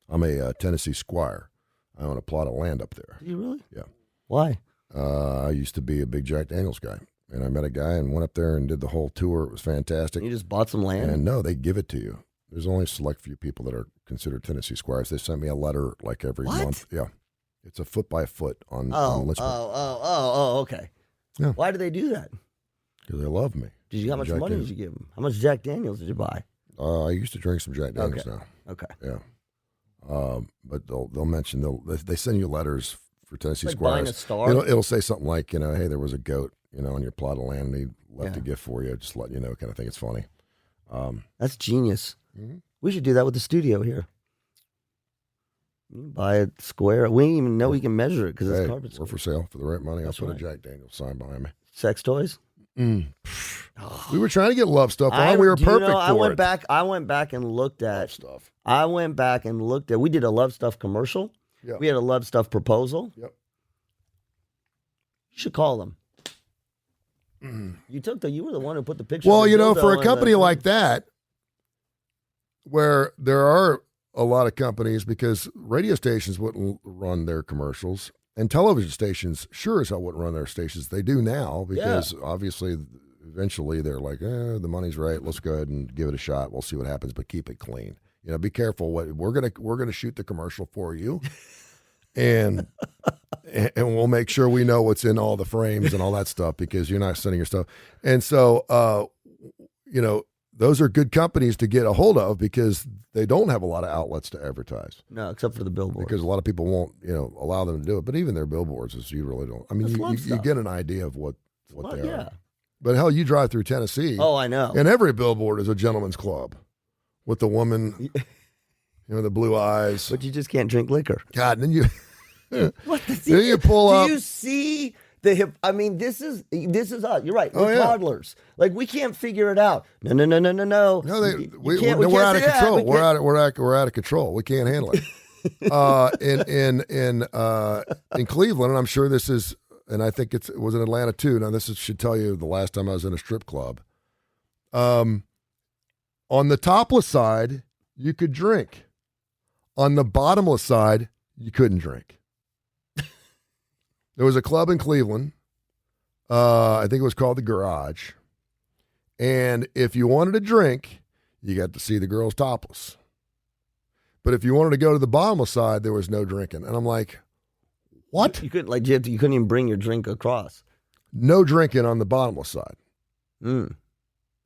I'm a Tennessee squire. I own a plot of land up there. Do you really? Yeah. Why? I used to be a big Jack Daniels guy, and I met a guy and went up there and did the whole tour. It was fantastic. You just bought some land? And no, they give it to you. There's only a select few people that are considered Tennessee squires. They send me a letter like every month. Yeah. It's a foot by foot on Lynchburg. Okay. Yeah. Why do they do that? Because they love me. How much money did you give them? How much Jack Daniels did you buy? I used to drink some Jack Daniels now. Okay. Yeah. But they'll mention, they send you letters for Tennessee like squires. Buying a star? It'll say something like, hey, there was a goat, on your plot of land, and he left a gift for you. Just let you know, kind of thing. It's funny. That's genius. Mm-hmm. We should do that with the studio here. Buy a square. We didn't even know we can measure it because it's carpet square. We're for sale for the right money. That's I'll put right. a Jack Daniels sign behind me. Sex toys? We were trying to get love stuff on. We were perfect for I went back and looked at love stuff. We did a love stuff commercial. Yep. We had a love stuff proposal. Yep. You should call them. You were the one who put the picture. Well, for a company like that, where there are a lot of companies, because radio stations wouldn't run their commercials, and television stations sure as hell wouldn't run their stations. They do now because obviously eventually they're like, the money's right. Let's go ahead and give it a shot. We'll see what happens, but keep it clean. Be careful. We're gonna shoot the commercial for you, and we'll make sure we know what's in all the frames and all that stuff, because you're not sending your stuff. And so, those are good companies to get a hold of, because they don't have a lot of outlets to advertise. No, except for the billboards. Because a lot of people won't, allow them to do it. But even their billboards, you really don't. I mean, you get an idea of what they are. Yeah. But hell, you drive through Tennessee. Oh, I know. And every billboard is a gentleman's club with the woman, the blue eyes. But you just can't drink liquor. God, and then you... What then you pull up. Do you see the hip? I mean, this is us. You're right. We're Oh, yeah. toddlers. Like, we can't figure it out. No. No, we're out of control. We're out of control. We can't handle it. In Cleveland, and I'm sure this is, and I think it was in Atlanta too. Now, should tell you the last time I was in a strip club. On the topless side, you could drink. On the bottomless side, you couldn't drink. There was a club in Cleveland. I think it was called the Garage. And if you wanted to drink, you got to see the girls topless. But if you wanted to go to the bottomless side, there was no drinking. And I'm like, what? You couldn't you couldn't even bring your drink across. No drinking on the bottomless side. Mm.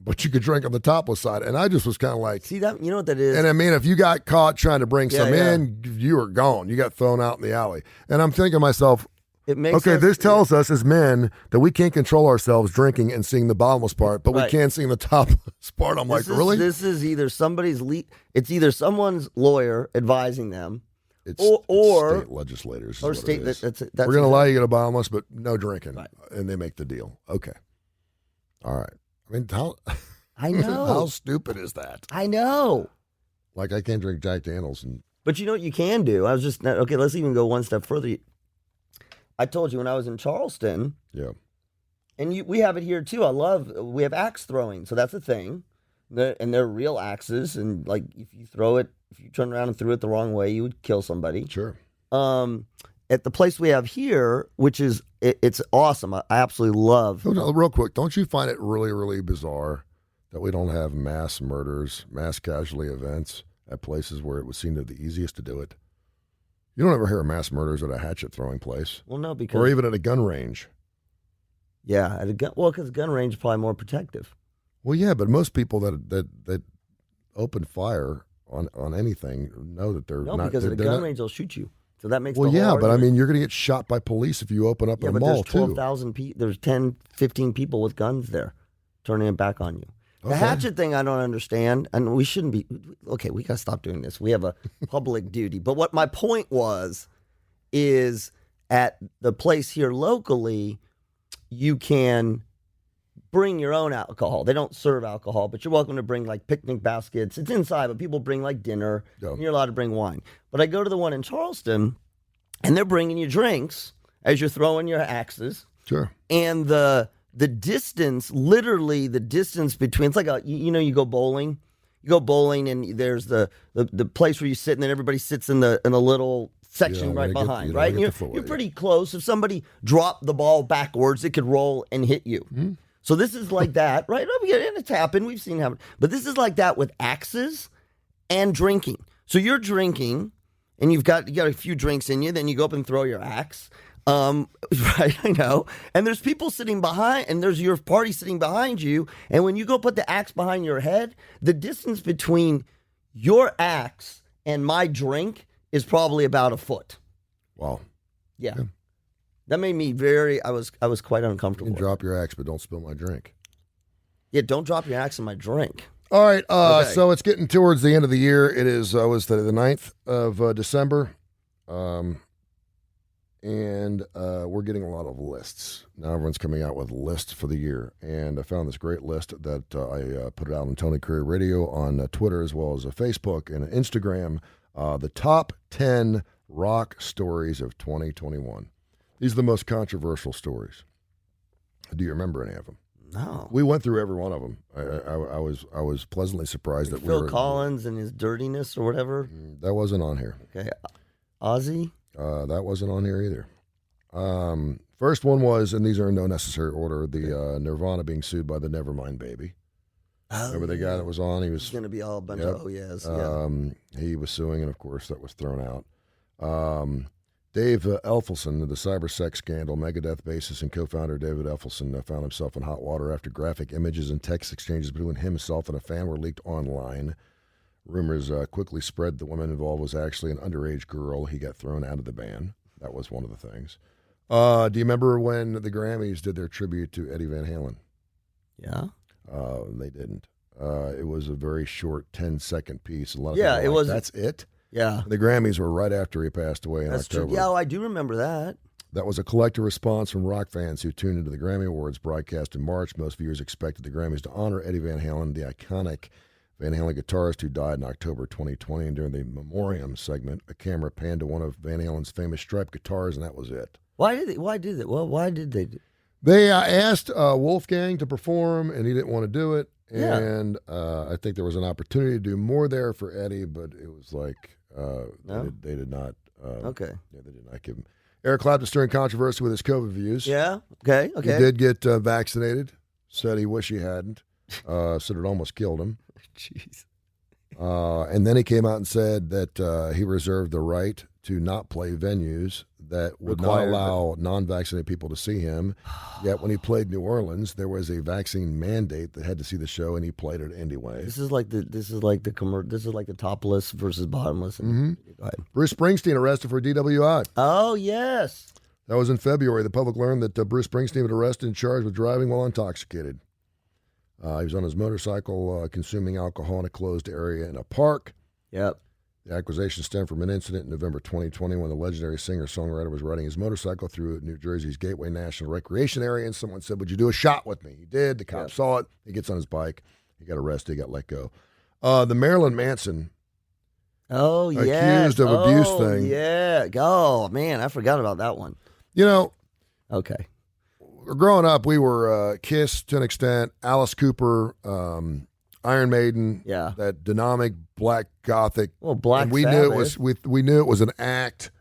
But you could drink on the topless side. And I just was kind of like... See that? You know what that is? And I mean, if you got caught trying to bring some in, you were gone. You got thrown out in the alley. And I'm thinking to myself... this tells us as men that we can't control ourselves drinking and seeing the bottomless part, but we can sing the topless part. I'm like, really? This is either it's either someone's lawyer advising them, it's or state legislators. Or state. That's we're going to allow you to get a bottomless, but no drinking, and they make the deal. Okay, all right. I mean, I know how stupid is that? I know. Like, I can't drink Jack Daniels, but you know what you can do? I was just okay. Let's even go one step further. I told you when I was in Charleston. Yeah. And we have it here too. We have axe throwing. So that's a thing. And they're real axes. And like, if you turn around and threw it the wrong way, you would kill somebody. Sure. At the place we have here, which is, it's awesome. I absolutely love. Real quick, don't you find it really, really bizarre that we don't have mass murders, mass casualty events at places where it would seem the easiest to do it? You don't ever hear of mass murders at a hatchet throwing place. Well, no, because... Or even at a gun range. Yeah, at a gun... Well, because a gun range is probably more protective. Well, yeah, but most people that open fire on anything know that they're not... No, because at a gun range, they'll shoot you. So that makes Well, the whole yeah, but I argument. mean, you're going to get shot by police if you open up a mall, too. There's 12,000 people. There's 10, 15 people with guns there turning it back on you. The Okay. hatchet thing I don't understand, and we shouldn't be... Okay, we got to stop doing this. We have a public duty. But what my point is at the place here locally, you can bring your own alcohol. They don't serve alcohol, but you're welcome to bring like picnic baskets. It's inside, but people bring like dinner. Yeah. And you're allowed to bring wine. But I go to the one in Charleston, and they're bringing you drinks as you're throwing your axes. Sure. And the distance, literally the distance between, it's like you go bowling. You go bowling, and there's the place where you sit, and then everybody sits in the little section right behind, right? And you're pretty close. If somebody dropped the ball backwards, it could roll and hit you. Mm-hmm. So this is like that, right? And it's happened. We've seen it happen. But this is like that with axes and drinking. So you're drinking, and you got a few drinks in you. Then you go up and throw your axe. Right, I know. And there's people sitting behind, and there's your party sitting behind you. And when you go put the axe behind your head, the distance between your axe and my drink is probably about a foot. Wow. Yeah. That made me I was quite uncomfortable. You can drop your axe, but don't spill my drink. Yeah, don't drop your axe in my drink. All right, Okay. So it's getting towards the end of the year. It is, was the 9th of December. And we're getting a lot of lists. Now everyone's coming out with lists for the year. And I found this great list that I put it out on Tony Kurre Radio on Twitter as well as Facebook and Instagram. The top 10 rock stories of 2021. These are the most controversial stories. Do you remember any of them? No. We went through every one of them. I was pleasantly surprised that Phil Collins and his dirtiness or whatever. That wasn't on here. Okay. Ozzy? That wasn't on here either. First one was, and these are in no necessary order, the Nirvana being sued by the Nevermind Baby. Oh, Remember the guy that was on? He was going to be all a bunch of yes. He was suing, and of course that was thrown out. Dave Elfelson of the cybersex scandal, Megadeth bassist and co-founder David Elfelson found himself in hot water after graphic images and text exchanges between himself and a fan were leaked online. Rumors quickly spread the woman involved was actually an underage girl. He got thrown out of the band. That was one of the things. Do you remember when the Grammys did their tribute to Eddie Van Halen? Yeah. They didn't. It was a very short 10-second piece. A lot of Yeah, people it were was. That's it? Yeah. The Grammys were right after he passed away in That's October. true. Yeah, I do remember that. That was a collective response from rock fans who tuned into the Grammy Awards broadcast in March. Most viewers expected the Grammys to honor Eddie Van Halen, the iconic Van Halen guitarist who died in October 2020. And during the memoriam segment, a camera panned to one of Van Halen's famous striped guitars, and that was it. Why did they? They asked Wolfgang to perform, and he didn't want to do it. Yeah. And I think there was an opportunity to do more there for Eddie, but it was like they did not. Okay. Yeah, they did not give him. Eric Clapton stirring controversy with his COVID views. Yeah. Okay. He did get vaccinated. Said he wished he hadn't. Said it almost killed him. Jeez. And then he came out and said that he reserved the right to not play venues that would not allow non-vaccinated people to see him. Yet when he played New Orleans, there was a vaccine mandate that had to see the show, and he played it anyway. This is like the topless versus bottomless. Mm-hmm. Go ahead. Bruce Springsteen arrested for DWI. Oh yes. That was in February. The public learned that Bruce Springsteen was arrested and charged with driving while intoxicated. He was on his motorcycle consuming alcohol in a closed area in a park. Yep. The accusation stemmed from an incident in November 2020 when the legendary singer-songwriter was riding his motorcycle through New Jersey's Gateway National Recreation Area, and someone said, "Would you do a shot with me?" He did. The cop saw it. He gets on his bike. He got arrested. He got let go. The Marilyn Manson accused of abuse thing. Yeah. Oh, man, I forgot about that one. You know, okay. Growing up, we were Kiss to an extent, Alice Cooper, Iron Maiden, that dynamic black gothic. Well, Black and we Sabbath. knew it was we knew it was an act.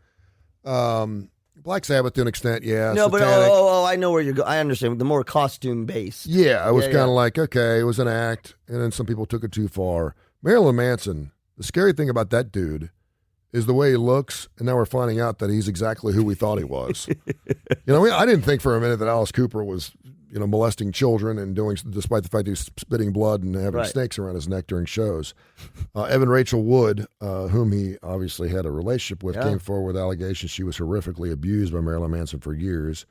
Black Sabbath to an extent, yeah. No, satanic. but I know where you're going. I understand. The more costume based. Yeah, I was kind of like, okay, it was an act, and then some people took it too far. Marilyn Manson. The scary thing about that dude is the way he looks, and now we're finding out that he's exactly who we thought he was. I didn't think for a minute that Alice Cooper was, molesting children and doing, despite the fact he was spitting blood and having snakes around his neck during shows. Evan Rachel Wood, whom he obviously had a relationship with, came forward with allegations she was horrifically abused by Marilyn Manson for years.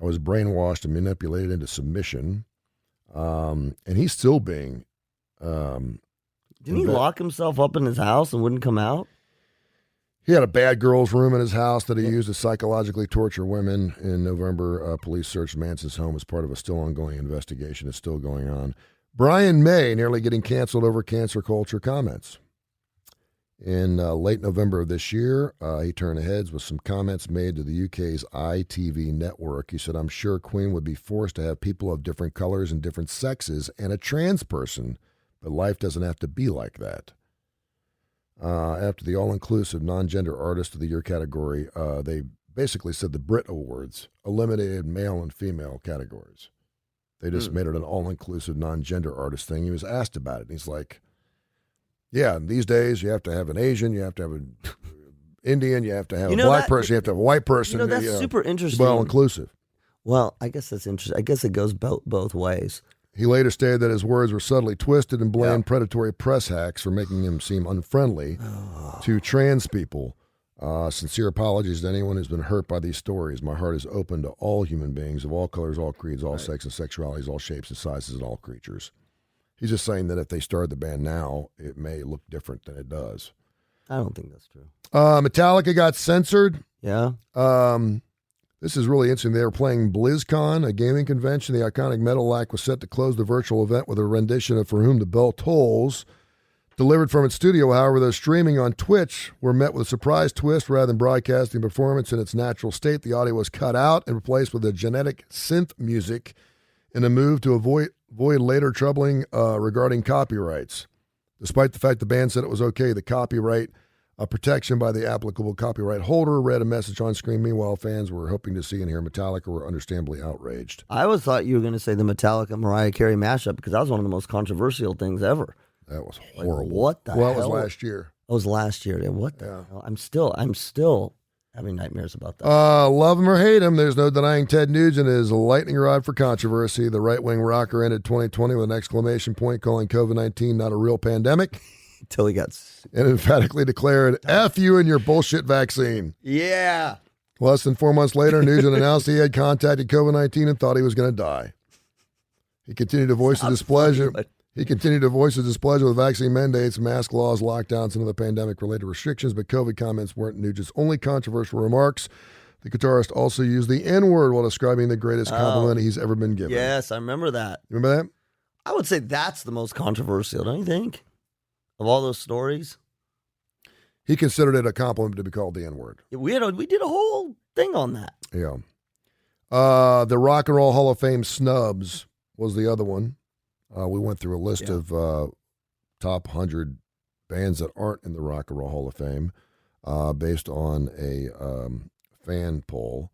I was brainwashed and manipulated into submission. And he's still being... Didn't he lock himself up in his house and wouldn't come out? He had a bad girls room in his house that he used to psychologically torture women. In November, police searched Manson's home as part of a still ongoing investigation. It's still going on. Brian May nearly getting canceled over cancer culture comments. In late November of this year, he turned heads with some comments made to the UK's ITV network. He said, "I'm sure Queen would be forced to have people of different colors and different sexes and a trans person, but life doesn't have to be like that." After the all-inclusive non-gender artist of the year category, they basically said the Brit Awards eliminated male and female categories. They just made it an all-inclusive non-gender artist thing. He was asked about it, and he's like, yeah, these days you have to have an Asian, you have to have an Indian, you have to have a black person, you have to have a white person. That's super interesting. All-inclusive. Well, I guess that's interesting. I guess it goes both ways. He later stated that his words were subtly twisted and blamed predatory press hacks for making him seem unfriendly to trans people. Sincere apologies to anyone who's been hurt by these stories. My heart is open to all human beings of all colors, all creeds, all sex and sexualities, all shapes and sizes, and all creatures. He's just saying that if they started the band now, it may look different than it does. I don't think that's true. Metallica got censored. Yeah. This is really interesting. They were playing BlizzCon, a gaming convention. The iconic metal act was set to close the virtual event with a rendition of For Whom the Bell Tolls. Delivered from its studio, however, those streaming on Twitch were met with a surprise twist. Rather than broadcasting performance in its natural state, the audio was cut out and replaced with a genetic synth music in a move to avoid later troubling regarding copyrights. Despite the fact the band said it was okay, the copyright protection by the applicable copyright holder read a message on screen. Meanwhile, fans were hoping to see and hear Metallica were understandably outraged. I always thought you were going to say the Metallica Mariah Carey mashup because that was one of the most controversial things ever. That was horrible. Like, what the hell? Well, it was last year. It was last year. What the hell? I'm still having nightmares about that. Love him or hate him, there's no denying Ted Nugent is a lightning rod for controversy. The right-wing rocker ended 2020 with an exclamation point calling COVID-19 not a real pandemic. Until he got... And emphatically declared, F you and your bullshit vaccine. Yeah. Less than 4 months later, Nugent announced he had contacted COVID-19 and thought he was going to die. He continued to voice his displeasure. He continued to voice his displeasure with vaccine mandates, mask laws, lockdowns, and other pandemic-related restrictions, but COVID comments weren't Nugent's only controversial remarks. The guitarist also used the N-word while describing the greatest compliment he's ever been given. Yes, I remember that. Remember that? I would say that's the most controversial, don't you think? Of all those stories? He considered it a compliment to be called the N-word. We did a whole thing on that. Yeah. The Rock and Roll Hall of Fame snubs was the other one. We went through a list of top 100 bands that aren't in the Rock and Roll Hall of Fame based on a fan poll.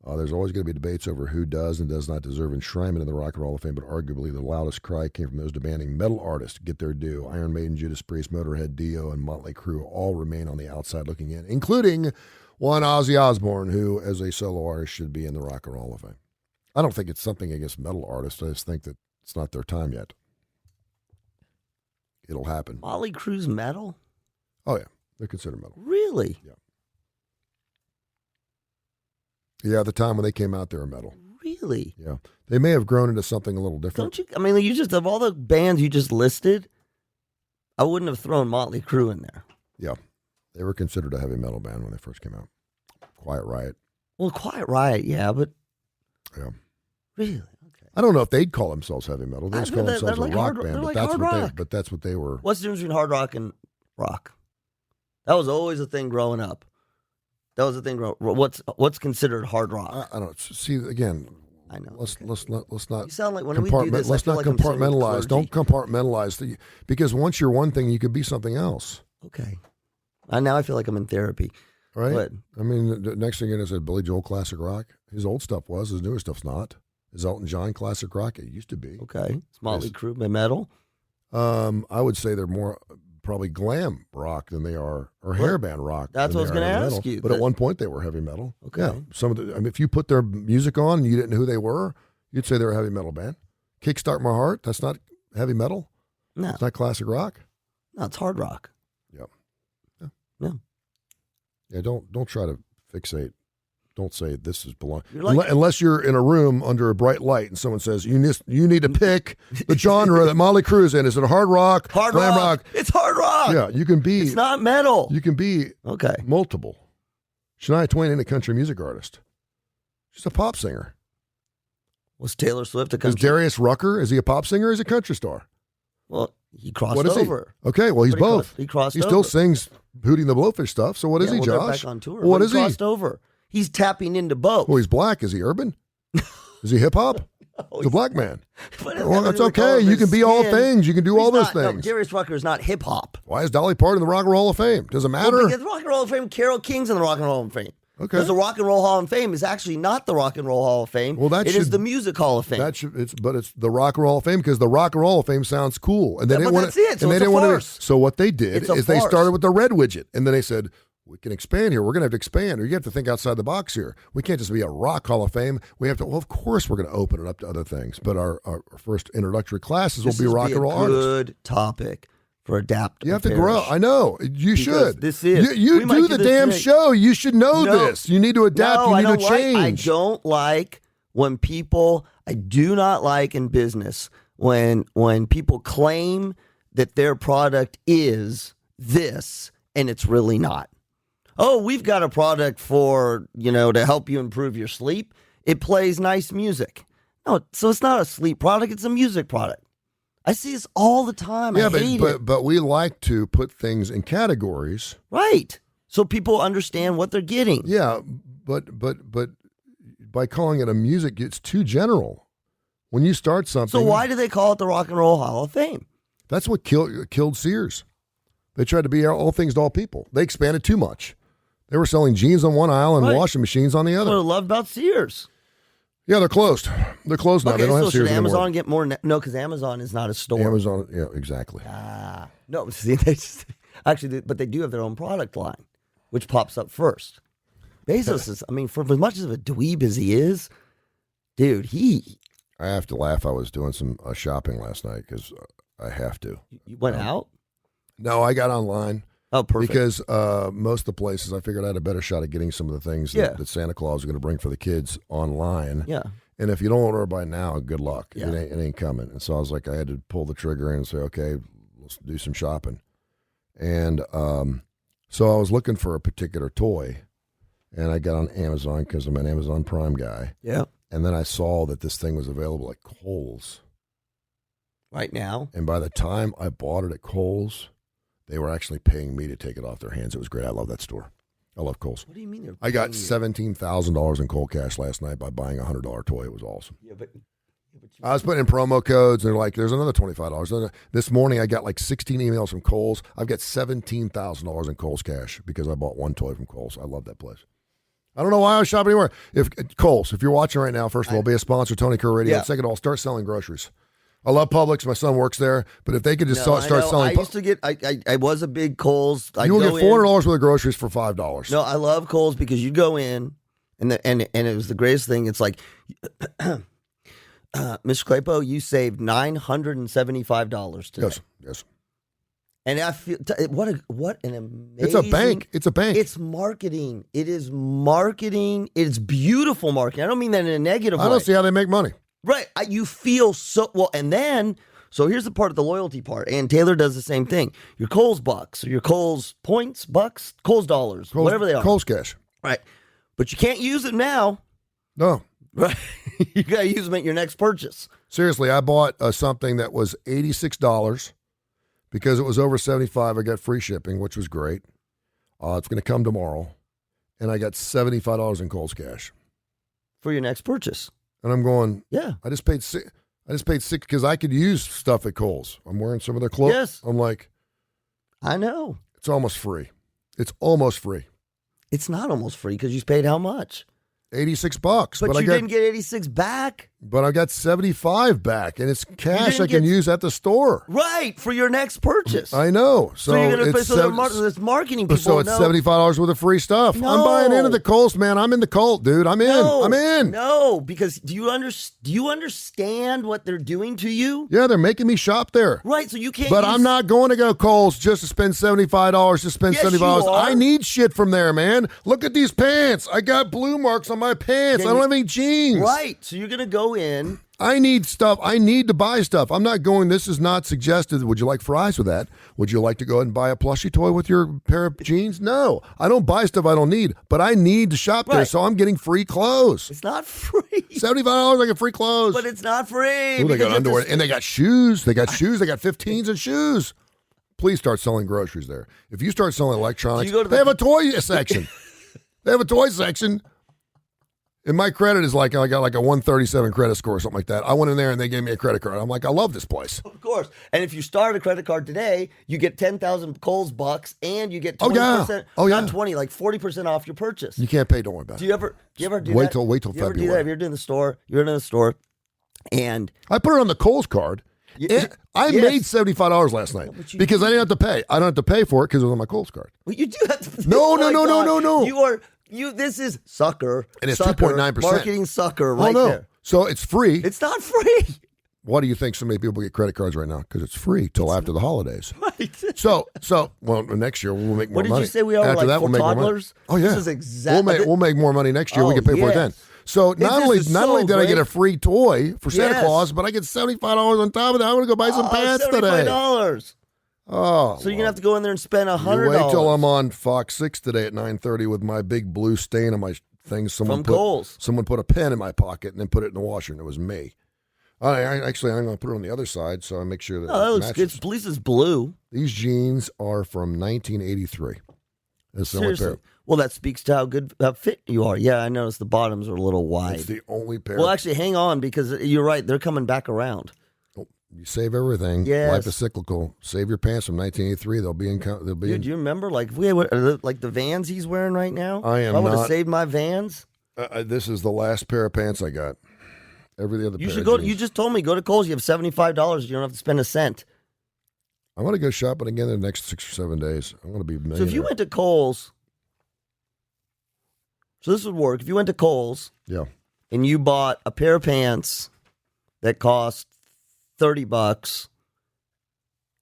There's always going to be debates over who does and does not deserve enshrinement in the Rock and Roll Hall of Fame, but arguably the loudest cry came from those demanding metal artists get their due. Iron Maiden, Judas Priest, Motorhead, Dio, and Motley Crue all remain on the outside looking in, including one Ozzy Osbourne, who, as a solo artist, should be in the Rock and Roll Hall of Fame. I don't think it's something against metal artists. I just think that it's not their time yet. It'll happen. Motley Crue's metal? Oh, yeah. They're considered metal. Really? Yeah. Yeah, at the time when they came out, they were metal. Really? Yeah. They may have grown into something a little different. Don't you? I mean, you just, of all the bands you just listed, I wouldn't have thrown Motley Crue in there. Yeah. They were considered a heavy metal band when they first came out. Quiet Riot. Well, Quiet Riot, yeah, but... Yeah. Really? Okay. I don't know if they'd call themselves heavy metal. They just call themselves like a rock hard, band, but that's what they were. What's the difference between hard rock and rock? That was always a thing growing up. That was the thing. What's considered hard rock? I don't see again. I know. Let's not. You sound like when we do this. Let's not compartmentalize. Don't compartmentalize because once you're one thing, you could be something else. Okay. Now I feel like I'm in therapy. Right. But, I mean, the next thing you're going to say, Billy Joel classic rock. His old stuff was. His newer stuff's not. Is Elton John classic rock? It used to be. Okay. It's Motley Crue by metal. I would say they're more probably glam rock than they are, or hairband rock. That's what I was going to ask you. But at one point they were heavy metal. Okay. Yeah. Some of the, I mean, if you put their music on and you didn't know who they were, you'd say they're a heavy metal band. Kickstart My Heart. That's not heavy metal. No. It's not classic rock. No, it's hard rock. Yep. Yeah. No. Yeah. Don't try to fixate. Don't say this is belong. Like, unless you're in a room under a bright light and someone says you need to pick the genre that Motley Crue's in. Is it hard rock? Hard glam rock. It's hard rock. Yeah, you can be. It's not metal. You can be multiple. Shania Twain ain't a country music artist. She's a pop singer. Was Taylor Swift a country? Is Darius Rucker? Is he a pop singer or is he a country star? Well, he crossed what is over. He? Okay, well he's both. He crossed over. He still sings Hootie and the Blowfish stuff. So what is he, well, Josh? They're back on tour. Well, what is he? Crossed over. He's tapping into both. Well, he's black. Is he urban? Is he hip hop? He's a black man. Well, that's okay. You can be all things. You can do all those things. No, Darius Rucker is not hip hop. Why is Dolly Parton in the Rock and Roll Hall of Fame? Does it matter? Well, because the Rock and Roll Hall of Fame, Carole King's in the Rock and Roll Hall of Fame. Okay. Because the Rock and Roll Hall of Fame is actually not the Rock and Roll Hall of Fame. Well, it is the Music Hall of Fame. But it's the Rock and Roll Hall of Fame because the Rock and Roll Hall of Fame sounds cool, and they didn't want that's it. So and they it's didn't a want farce. to. So what they did is they farce. started with the red widget, and then they said, we can expand here. We're going to have to expand. Or you have to think outside the box here. We can't just be a rock hall of fame. We have to, well, of course, we're going to open it up to other things. But our first introductory classes will be rock and roll artists. Good topic for adaptive. You have to grow. I know. You should. This is. You do the damn show. You should know this. You need to adapt. You need to change. I don't like when people, I do not like in business when people claim that their product is this and it's really not. Oh, we've got a product for, to help you improve your sleep. It plays nice music. No, so it's not a sleep product. It's a music product. I see this all the time. Yeah, I hate it. But we like to put things in categories. Right. So people understand what they're getting. Yeah, but by calling it a music, it's too general. When you start something. So why do they call it the Rock and Roll Hall of Fame? That's what killed Sears. They tried to be all things to all people. They expanded too much. They were selling jeans on one aisle and washing machines on the other. That's what I love about Sears. Yeah, they're closed. They're closed now. Okay, They don't so have Sears should Amazon anymore. get more? No, because Amazon is not a store. Amazon, yeah, exactly. No, see, but they do have their own product line, which pops up first. Bezos is, I mean, for as much of a dweeb as he is, dude, I have to laugh. I was doing some shopping last night because I have to. You went out? No, I got online. Oh, perfect. Because most of the places, I figured I had a better shot at getting some of the things that Santa Claus is going to bring for the kids online. Yeah. And if you don't order by now, good luck. Yeah. It ain't coming. And so I was like, I had to pull the trigger and say, okay, let's do some shopping. And so I was looking for a particular toy, and I got on Amazon because I'm an Amazon Prime guy. Yeah. And then I saw that this thing was available at Kohl's. Right now? And by the time I bought it at Kohl's, they were actually paying me to take it off their hands. It was great. I love that store. I love Kohl's. What do you mean? I got $17,000 in cold cash last night by buying a $100 toy. It was awesome. Yeah, but I was putting in promo codes, and they're like, there's another $25. This morning, I got like 16 emails from Kohl's. I've got $17,000 in Kohl's cash because I bought one toy from Kohl's. I love that place. I don't know why I was shopping anywhere. Kohl's, if you're watching right now, first of all, be a sponsor, Tony Kurre Radio. Yeah. Second of all, start selling groceries. I love Publix. My son works there. But if they could just start selling. I used to get, I was a big Kohl's. You will get $400 worth of groceries for $5. No, I love Kohl's because you go in, and it was the greatest thing. It's like, Mr. Klapow, you saved $975 today. Yes. And I feel what an amazing. It's a bank. It's marketing. It is marketing. It's beautiful marketing. I don't mean that in a negative way. I don't see how they make money. Right. You feel so well. And then, so here's the part of the loyalty part. And Taylor does the same thing. Your Kohl's bucks or your Kohl's points, bucks, Kohl's dollars, whatever they are. Kohl's cash. Right. But you can't use it now. No. Right. You got to use them at your next purchase. Seriously, I bought something that was $86 because it was over $75. I got free shipping, which was great. It's going to come tomorrow. And I got $75 in Kohl's cash. For your next purchase. And I'm going, yeah. I just paid $6 because I could use stuff at Kohl's. I'm wearing some of their clothes. Yes. I'm like, I know. It's almost free. It's almost free. It's not almost free because you paid how much? $86. But you didn't get 86 back. But I got 75 back, and it's cash I can use at the store. Right, for your next purchase. I know. So you're going to pay, it's this marketing people. So it's $75 worth of free stuff. No. I'm buying into the Kohl's, man. I'm in the cult, dude. I'm in. I'm in. No, because do you understand what they're doing to you? Yeah, they're making me shop there. Right, so you can't. But I'm not going to go Kohl's just to spend $75 to spend Yes, $75. you are. I need shit from there, man. Look at these pants. I got blue marks on my pants. I don't have any jeans. Right, so you're going to go in. I need stuff. I need to buy stuff. I'm not going, this is not suggested. Would you like fries with that? Would you like to go ahead and buy a plushie toy with your pair of jeans? No. I don't buy stuff I don't need, but I need to shop there, so I'm getting free clothes. It's not free. $75, I get free clothes. But it's not free. Ooh, they got underwear, and they got shoes. They got shoes. They got 15s and shoes. Please start selling groceries there. If you start selling electronics, they have a toy section. They have a toy section. And my credit is like, I got like a 137 credit score or something like that. I went in there and they gave me a credit card. I'm like, I love this place. Of course. And if you start a credit card today, you get 10,000 Kohl's bucks and you get 20%, not 20, like 40% off your purchase. You can't pay, don't worry about it. Do you ever do wait that? Till you February. Ever do that? If you're in the store, and I put it on the Kohl's card. I made $75 last night because I didn't have to pay. I don't have to pay for it because it was on my Kohl's card. Well, you do have to pay. No. This is sucker. And it's sucker, 2.9%. Marketing sucker right there. So it's free. It's not free. Why do you think so many people get credit cards right now? Because it's free till after the holidays. Right. So next year we'll make more money. What did you say we are? After like that, for we'll toddlers? Make more money. Oh yeah. This is exactly. We'll make more money next year. We can pay for it then. So not only did I get a free toy for Santa Claus, but I get $75 on top of that. I'm going to go buy some pants today. $75. Oh, so you're gonna have to go in there and spend $100. Wait till I'm on Fox 6 today at 9:30 with my big blue stain on my thing. Someone put a pen in my pocket and then put it in the washer, and it was me. I'm going to put it on the other side so I make sure that. That looks good. At least it's blue. These jeans are from 1983. It's the only Seriously. pair. Well, that speaks to how fit you are. Yeah, I noticed the bottoms are a little wide. It's the only pair. Well, actually, hang on, because you're right. They're coming back around. You save everything. Yes. Life is cyclical. Save your pants from 1983. They'll be in. Dude, do you remember, like, if we had, like the Vans he's wearing right now? I am If I would have not- saved my Vans. This is the last pair of pants I got. Every other You pair should of go. jeans. You just told me go to Kohl's. You have $75. You don't have to spend a cent. I want to go shopping again in the next 6 or 7 days. I'm going to be a millionaire. So if you went to Kohl's, so this would work. If you went to Kohl's Yeah. and you bought a pair of pants that cost $30,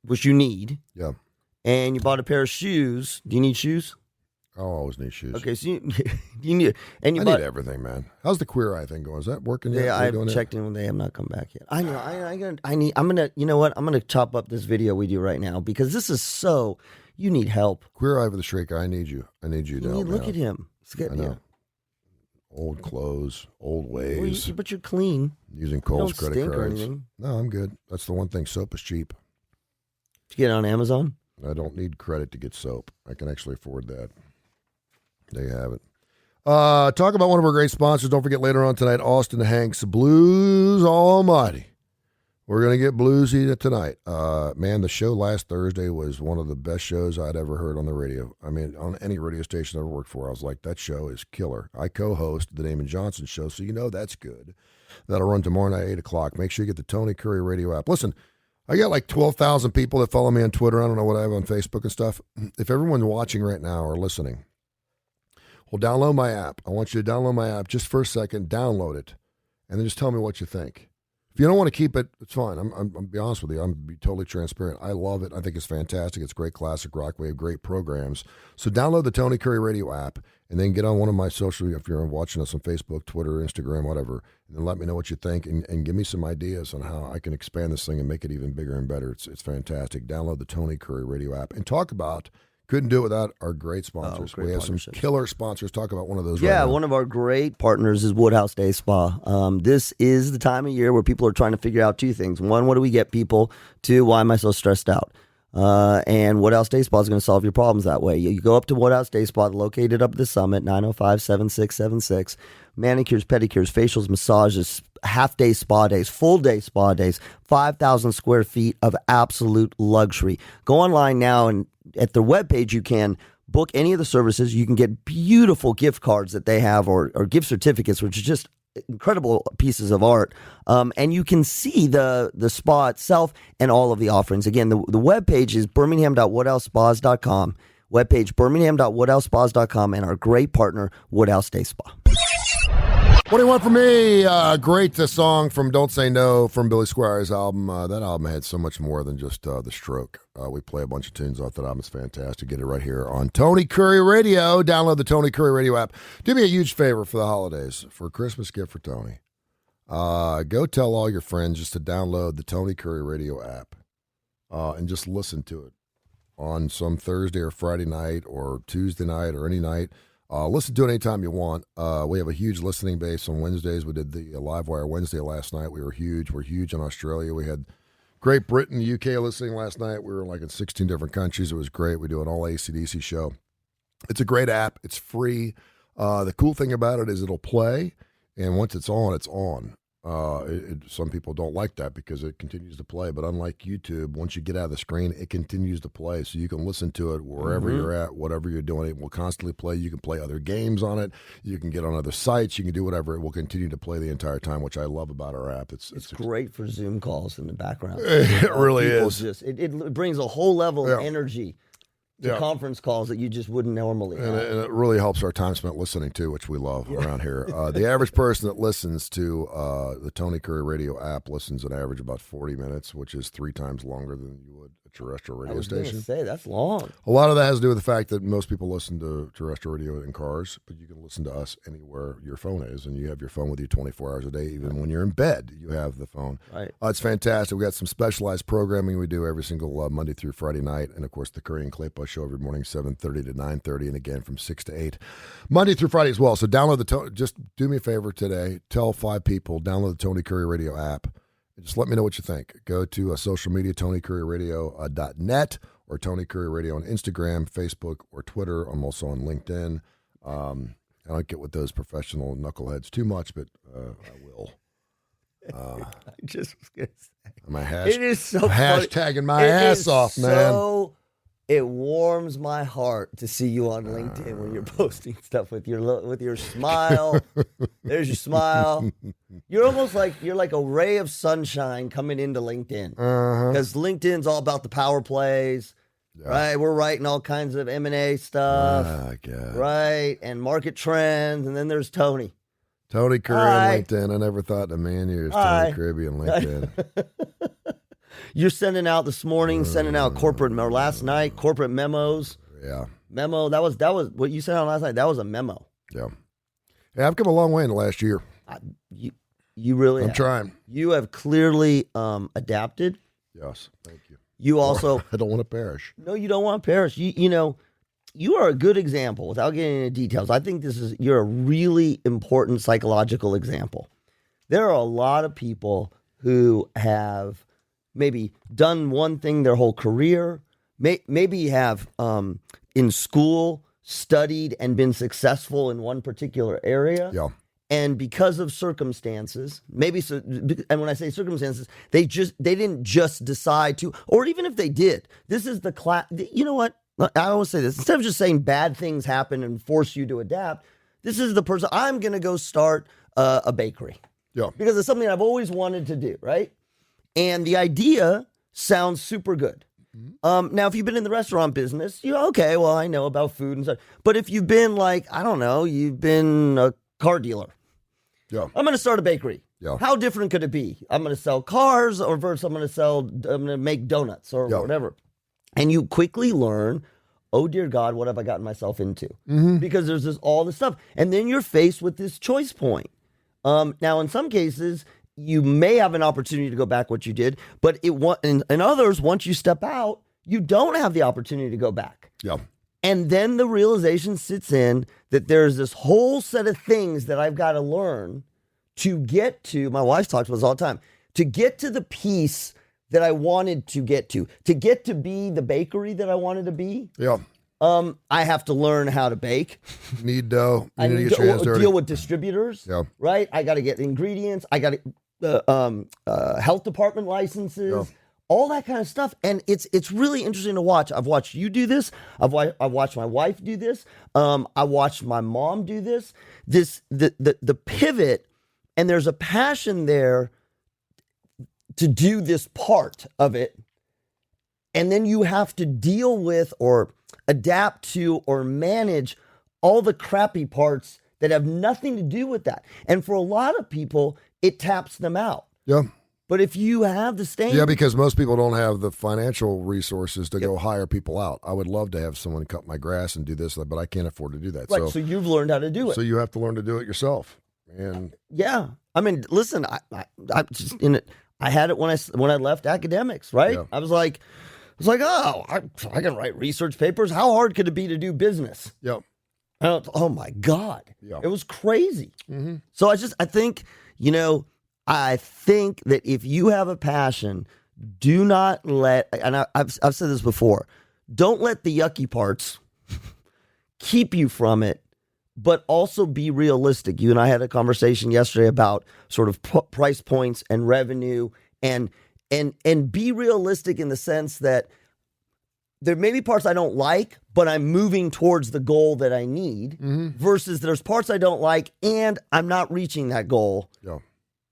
which you need, Yeah. and you bought a pair of shoes. Do you need shoes? I'll always need shoes. Okay, so you need, and you I bought. need everything, man. How's the Queer Eye thing going? Is that working yet? Yeah, Are you I've doing it? checked in when they have not come back yet. I know. I need. I'm gonna. You know what? I'm gonna chop up this video we do right now because this is so. You need help. Queer Eye with the Shrieker. I need you. I need you to help me Look out. at him. It's good. I know. Yeah. Old clothes, old Well, ways, but you're clean. using You Kohl's don't credit stink or cards. anything. No, I'm good. That's the one thing. Soap is cheap. Did you get it on Amazon? I don't need credit to get soap. I can actually afford that. There you have it. Talk about one of our great sponsors. Don't forget later on tonight, Austin Hanks, Blues Almighty. We're going to get bluesy tonight. Man, the show last Thursday was one of the best shows I'd ever heard on the radio. I mean, on any radio station I ever worked for, I was like, that show is killer. I co-host the Damon Johnson show, so you know that's good. That'll run tomorrow night, 8 o'clock. Make sure you get the Tony Kurre Radio app. Listen, I got like 12,000 people that follow me on Twitter. I don't know what I have on Facebook and stuff. If everyone's watching right now or listening, well, download my app. I want you to download my app just for a second, download it, and then just tell me what you think. If you don't want to keep it, it's fine. I'm be honest with you. I'm be totally transparent. I love it. I think it's fantastic. It's great classic rock. We have great programs. So download the Tony Kurre Radio app and then get on one of my social, if you're watching us on Facebook, Twitter, Instagram, whatever, and then let me know what you think and give me some ideas on how I can expand this thing and make it even bigger and better. It's fantastic. Download the Tony Kurre Radio app and talk about. Couldn't do it without our great sponsors. Great we have some killer sponsors. Talk about one of those. Yeah, right now. one of our great partners is Woodhouse Day Spa. This is the time of year where people are trying to figure out two things. One, what do we get people? Two, why am I so stressed out? And Woodhouse Day Spa is going to solve your problems that way. You go up to Woodhouse Day Spa, located up at the Summit, 905-7676. Manicures, pedicures, facials, massages, half-day spa days, full-day spa days, 5,000 square feet of absolute luxury. Go online now, and at their webpage, you can book any of the services. You can get beautiful gift cards that they have or gift certificates, which is just incredible pieces of art. And you can see the spa itself and all of the offerings. Again, the webpage is birmingham.woodhousespas.com. Webpage birmingham.woodhousespas.com, and our great partner, Woodhouse Day Spa. What do you want from me? Great song from Don't Say No from Billy Squires' album. That album had so much more than just The Stroke. We play a bunch of tunes off that album. It's fantastic. Get it right here on Tony Kurre Radio. Download the Tony Kurre Radio app. Do me a huge favor for the holidays, for a Christmas gift for Tony. Go tell all your friends just to download the Tony Kurre Radio app and just listen to it on some Thursday or Friday night or Tuesday night or any night. Listen to it anytime you want. We have a huge listening base on Wednesdays. We did the Live Wire Wednesday last night. We were huge. We're huge in Australia. We had Great Britain, UK listening last night. We were like in 16 different countries. It was great. We do an all AC/DC show. It's a great app. It's free. The cool thing about it is it'll play, and once it's on, it's on. Some people don't like that because it continues to play, but unlike YouTube, once you get out of the screen, it continues to play, so you can listen to it wherever you're at, whatever you're doing. It will constantly play. You can play other games on it. You can get on other sites. You can do whatever. It will continue to play the entire time, which I love about our app. It's great for Zoom calls in the background. It really is. It brings a whole level of Yeah. energy to conference calls that you just wouldn't normally have. And it really helps our time spent listening too, which we love around here. The average person that listens to the Tony Kurre Radio app listens an average about 40 minutes, which is 3 times longer than you would a terrestrial radio I was going to station. say, that's long. A lot of that has to do with the fact that most people listen to terrestrial radio in cars, but you can listen to us anywhere your phone is, and you have your phone with you 24 hours a day. Even when you're in bed, you have the phone. Right. It's fantastic. We got some specialized programming we do every single Monday through Friday night, and of course the Kurre and Klapow show every morning, 7:30 to 9:30, and again from 6 to 8, Monday through Friday as well. So download just do me a favor today. Tell 5 people, download the Tony Kurre Radio app. Just let me know what you think. Go to social media, TonyKurreRadio.net or Tony Kurre Radio on Instagram, Facebook, or Twitter. I'm also on LinkedIn. I don't get with those professional knuckleheads too much, but I will. I just was going to say. It is so I'm funny. hashtagging my ass off, man. It warms my heart to see you on LinkedIn when you're posting stuff with your smile. There's your smile. You're almost like a ray of sunshine coming into LinkedIn, because LinkedIn's all about the power plays, right? We're writing all kinds of M&A stuff, right? And market trends, and then there's Tony. Tony Kurre on LinkedIn. I never thought in a million years Tony Kurre on LinkedIn. You're sending out this morning, last night, corporate memos. Yeah. Memo. That was what you sent out last night. That was a memo. Yeah. Yeah, I've come a long way in the last year. You really I'm trying. You have clearly adapted. Yes. Thank you. You also I don't want to perish. No, you don't want to perish. You are a good example without getting into details. I think you're a really important psychological example. There are a lot of people who have maybe done one thing their whole career, maybe have in school studied and been successful in one particular area. Yeah. And because of circumstances, and when I say circumstances, they didn't just decide to, or even if they did, this is the class. You know what? I always say this, instead of just saying bad things happen and force you to adapt, this is the person, I'm going to go start a bakery. Yeah. Because it's something I've always wanted to do, right? And the idea sounds super good. Now, if you've been in the restaurant business, okay, well, I know about food and stuff. But if you've been you've been a car dealer. Yeah. I'm going to start a bakery. Yeah. How different could it be? I'm going to sell cars, or versus I'm going to make donuts or whatever. And you quickly learn, oh dear God, what have I gotten myself into? Because there's all this stuff. And then you're faced with this choice point. Now, in some cases, you may have an opportunity to go back what you did, but in others, once you step out, you don't have the opportunity to go back. Yeah. And then the realization sits in that there's this whole set of things that I've got to learn to get to. My wife talks about this all the time, to get to the piece that I wanted to get to be the bakery that I wanted to be. Yeah. I have to learn how to bake. Need dough. I need to deal with distributors. Yeah. Right. I got to get ingredients. I got to health department licenses. All that kind of stuff. And it's really interesting to watch. I've watched you do this. I've watched my wife do this. I watched my mom do this. The pivot, and there's a passion there to do this part of it. And then you have to deal with or adapt to or manage all the crappy parts that have nothing to do with that. And for a lot of people, it taps them out. Yeah. But if you have the staying... Yeah, because most people don't have the financial resources to go hire people out. I would love to have someone cut my grass and do this, but I can't afford to do that. Right, so you've learned how to do it. So you have to learn to do it yourself. And yeah. I mean, listen, I just in it. I had it when I left academics, right? Yeah. I was like, I can write research papers. How hard could it be to do business? Yep. Oh my God. Yeah. It was crazy. Mm-hmm. So I think, I think that if you have a passion, do not let, and I've said this before, don't let the yucky parts keep you from it, but also be realistic. You and I had a conversation yesterday about sort of price points and revenue, and be realistic in the sense that there may be parts I don't like, but I'm moving towards the goal that I need, versus there's parts I don't like and I'm not reaching that goal. Yeah.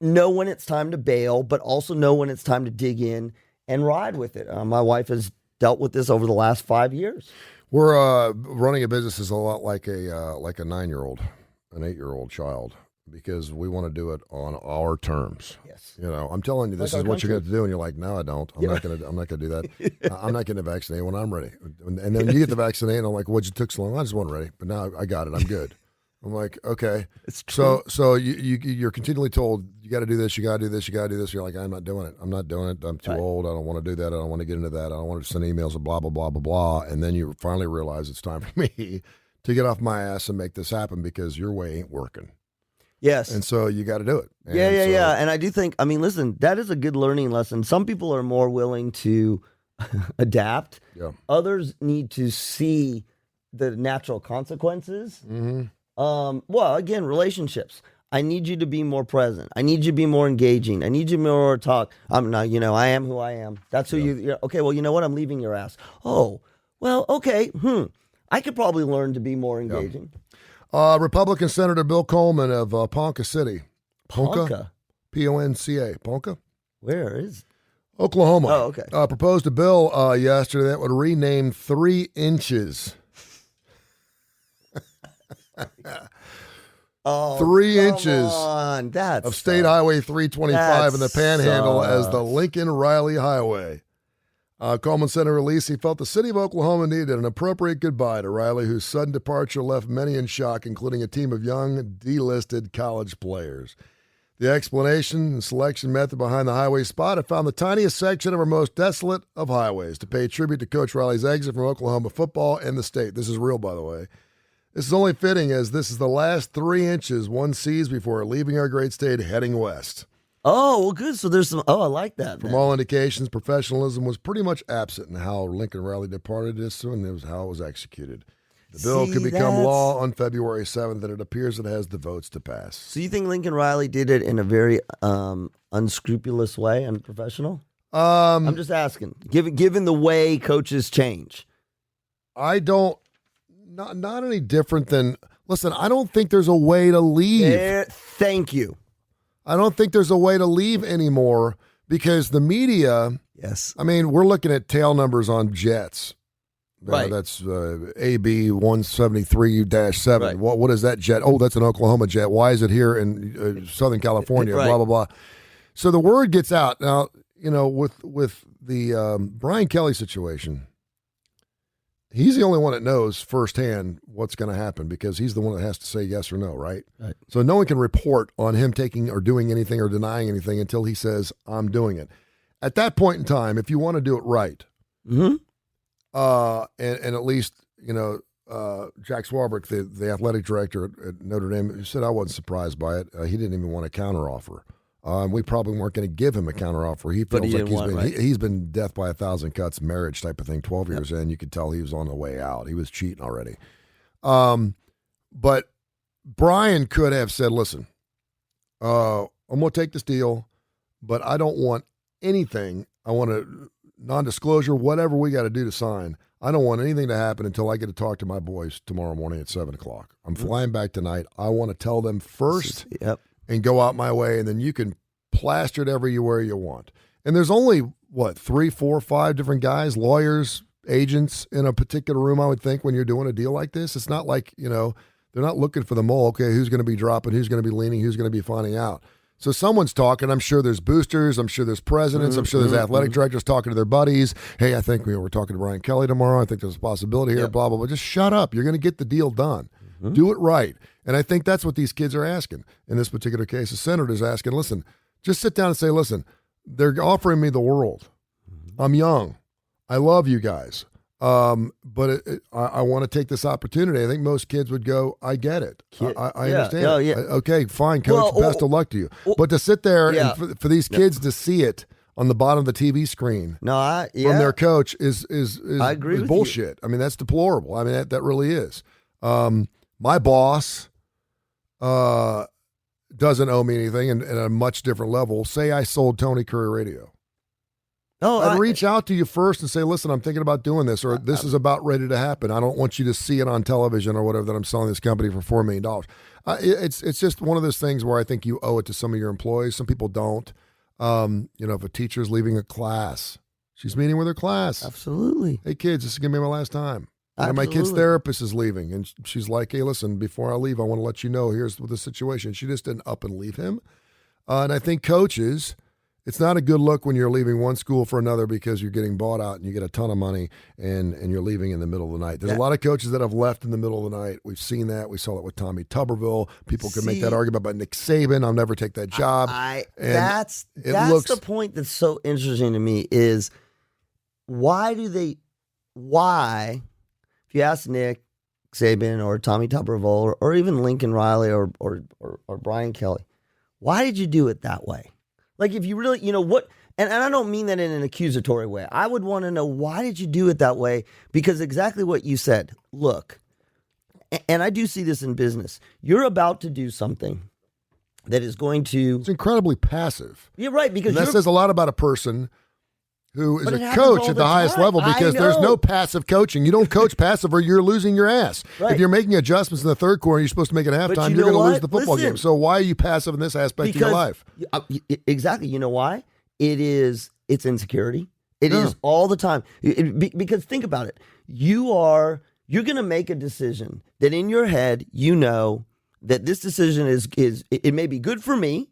Know when it's time to bail, but also know when it's time to dig and ride with it. My wife has dealt with this over the last 5 years. We're running a business is a lot like a 9-year-old, an 8-year-old child, because we want to do it on our terms. Yes. I'm telling you, this is what you're going to do, and you're like, no, I don't. I'm not going to do that. I'm not getting vaccinated when I'm ready. And then you get the vaccine, and I'm like, what'd you took so long? I just wasn't ready, but now I got it. I'm good. I'm like, okay. It's true. So you're continually told you got to do this, you got to do this, you got to do this. You're like, I'm not doing it. I'm not doing it. I'm too old. I don't want to do that. I don't want to get into that. I don't want to send emails and blah blah blah blah blah. And then you finally realize it's time for me to get off my ass and make this happen because your way ain't working. Yes. And so you got to do it. Yeah. And so- And I do think, I mean, listen, that is a good learning lesson. Some people are more willing to adapt. Yeah. Others need to see the natural consequences. Mm-hmm. Well, again, relationships. I need you to be more present. I need you to be more engaging. I need you more to talk. I'm not, I am who I am. That's who you're, okay, well, you know what? I'm leaving your ass. Oh, well, okay. I could probably learn to be more engaging. Republican Senator Bill Coleman of Ponca City. Ponca? Ponca? Ponca? Where is Oklahoma. Oh, okay. Proposed a bill yesterday that would rename 3 inches. 3 inches of State Highway 325 in the Panhandle as the Lincoln Riley Highway. Coleman said in a release he felt the city of Oklahoma needed an appropriate goodbye to Riley, whose sudden departure left many in shock, including a team of young, delisted college players. The explanation and selection method behind the highway spot had found the tiniest section of our most desolate of highways to pay tribute to Coach Riley's exit from Oklahoma football and the state. This is real, by the way. This is only fitting as this is the last 3 inches one sees before leaving our great state heading west. Oh, well, good. So there's some, I like that. From all indications, professionalism was pretty much absent in how Lincoln Riley departed this, and it was how it was executed. The bill could become law on February 7th, and it appears it has the votes to pass. So you think Lincoln Riley did it in a very unscrupulous way, unprofessional? I'm just asking. Given the way coaches change. I don't, not any different than, listen, I don't think there's a way to leave. Thank you. I don't think there's a way to leave anymore because the media, yes. I mean, we're looking at tail numbers on jets. Right. That's AB 173-7. Right. What is that jet? Oh, that's an Oklahoma jet. Why is it here in Southern California? Right. Blah, blah, blah. So the word gets out. Now, with the Brian Kelly situation, he's the only one that knows firsthand what's going to happen because he's the one that has to say yes or no, right? Right. So no one can report on him taking or doing anything or denying anything until he says, I'm doing it. At that point in time, if you want to do it right, and at least, Jack Swarbrick, the athletic director at Notre Dame, said I wasn't surprised by it. He didn't even want a counteroffer. We probably weren't going to give him a counteroffer. He feels like he's been death by 1,000 cuts, marriage type of thing. 12 years in, you could tell he was on the way out. He was cheating already. But Brian could have said, "Listen, I'm going to take this deal, but I don't want anything. I want a non-disclosure, whatever we got to do to sign. I don't want anything to happen until I get to talk to my boys tomorrow morning at 7:00. I'm flying back tonight. I want to tell them first." Yep. And go out my way, and then you can plaster it everywhere you want. And there's only, 3, 4, 5 different guys, lawyers, agents in a particular room, I would think, when you're doing a deal like this. It's not like, they're not looking for the mole. Okay, who's going to be dropping, who's going to be leaning, who's going to be finding out. So someone's talking. I'm sure there's boosters. I'm sure there's presidents. I'm sure there's athletic directors talking to their buddies. Hey, I think we're talking to Brian Kelly tomorrow. I think there's a possibility here, blah, blah, blah. Just shut up. You're going to get the deal done. Do it right. And I think that's what these kids are asking. In this particular case, the senator's asking, listen, just sit down and say, listen, they're offering me the world. I'm young. I love you guys. But I want to take this opportunity. I think most kids would go, I get it. I understand. Okay, fine, coach. Best of luck to you. But to sit there and for these kids to see it on the bottom of the TV screen from their coach is I agree with bullshit. You. I mean, that's deplorable. I mean, that really is. My boss doesn't owe me anything, and at a much different level. Say I sold Tony Kurre Radio. I'd reach out to you first and say, listen, I'm thinking about doing this, or this is about ready to happen. I don't want you to see it on television or whatever that I'm selling this company for $4 million. It's just one of those things where I think you owe it to some of your employees. Some people don't. If a teacher's leaving a class, she's meeting with her class. Absolutely. Hey, kids, this is going to be my last time. And my kid's therapist is leaving, and she's like, hey, listen, before I leave, I want to let you know, here's the situation. She just didn't up and leave him. And I think coaches, it's not a good look when you're leaving one school for another because you're getting bought out and you get a ton of money and you're leaving in the middle of the night. There's a lot of coaches that have left in the middle of the night. We've seen that. We saw that with Tommy Tuberville. People could make that argument about Nick Saban. I'll never take that job. That's the point that's so interesting to me is why, if you ask Nick Saban or Tommy Tuberville or even Lincoln Riley or Brian Kelly, why did you do it that way? Like, if you really, what, and I don't mean that in an accusatory way. I would want to know, why did you do it that way? Because exactly what you said. Look, and I do see this in business. You're about to do something that is going to... It's incredibly passive. You're right, because that says a lot about a person who is a happens coach all at the the highest time. level, because there's no passive coaching. You don't coach passive or you're losing your ass. Right. If you're making adjustments in the third quarter and you're supposed to make it at halftime, you're going to lose the football game. So why are you passive in this aspect of your life? Exactly. You know why? It's insecurity. It is all the time. Because think about it. You're going to make a decision that in your head, that this decision is it may be good for me,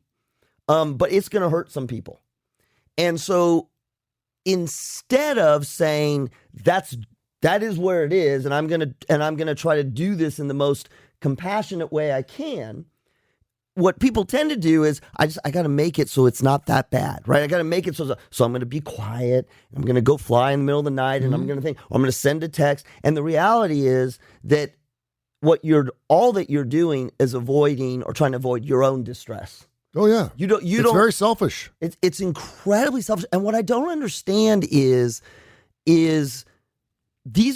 but it's going to hurt some people. And so instead of saying that is where it is, and I'm going to try to do this in the most compassionate way I can, what people tend to do is I got to make it so it's not that bad, right? I got to make it so I'm going to be quiet. I'm going to go fly in the middle of the night, and I'm going to think, I'm going to send a text. And the reality is that all that you're doing is avoiding or trying to avoid your own distress. Oh yeah, It's very selfish. It's incredibly selfish. And what I don't understand is these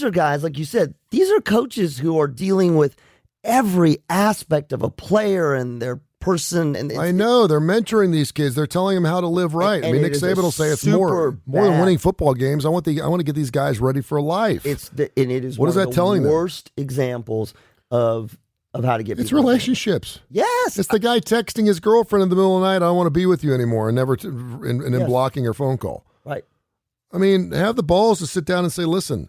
are guys, like you said, these are coaches who are dealing with every aspect of a player and their person. And I know they're mentoring these kids. They're telling them how to live right. I mean, Nick Saban will say it's more than winning football games. I want to get these guys ready for life. It is what one is that of telling the them? Worst examples of how to get people. It's relationships. Yes. It's the guy texting his girlfriend in the middle of the night, I don't want to be with you anymore, and then blocking her phone call. Right. I mean, have the balls to sit down and say, listen,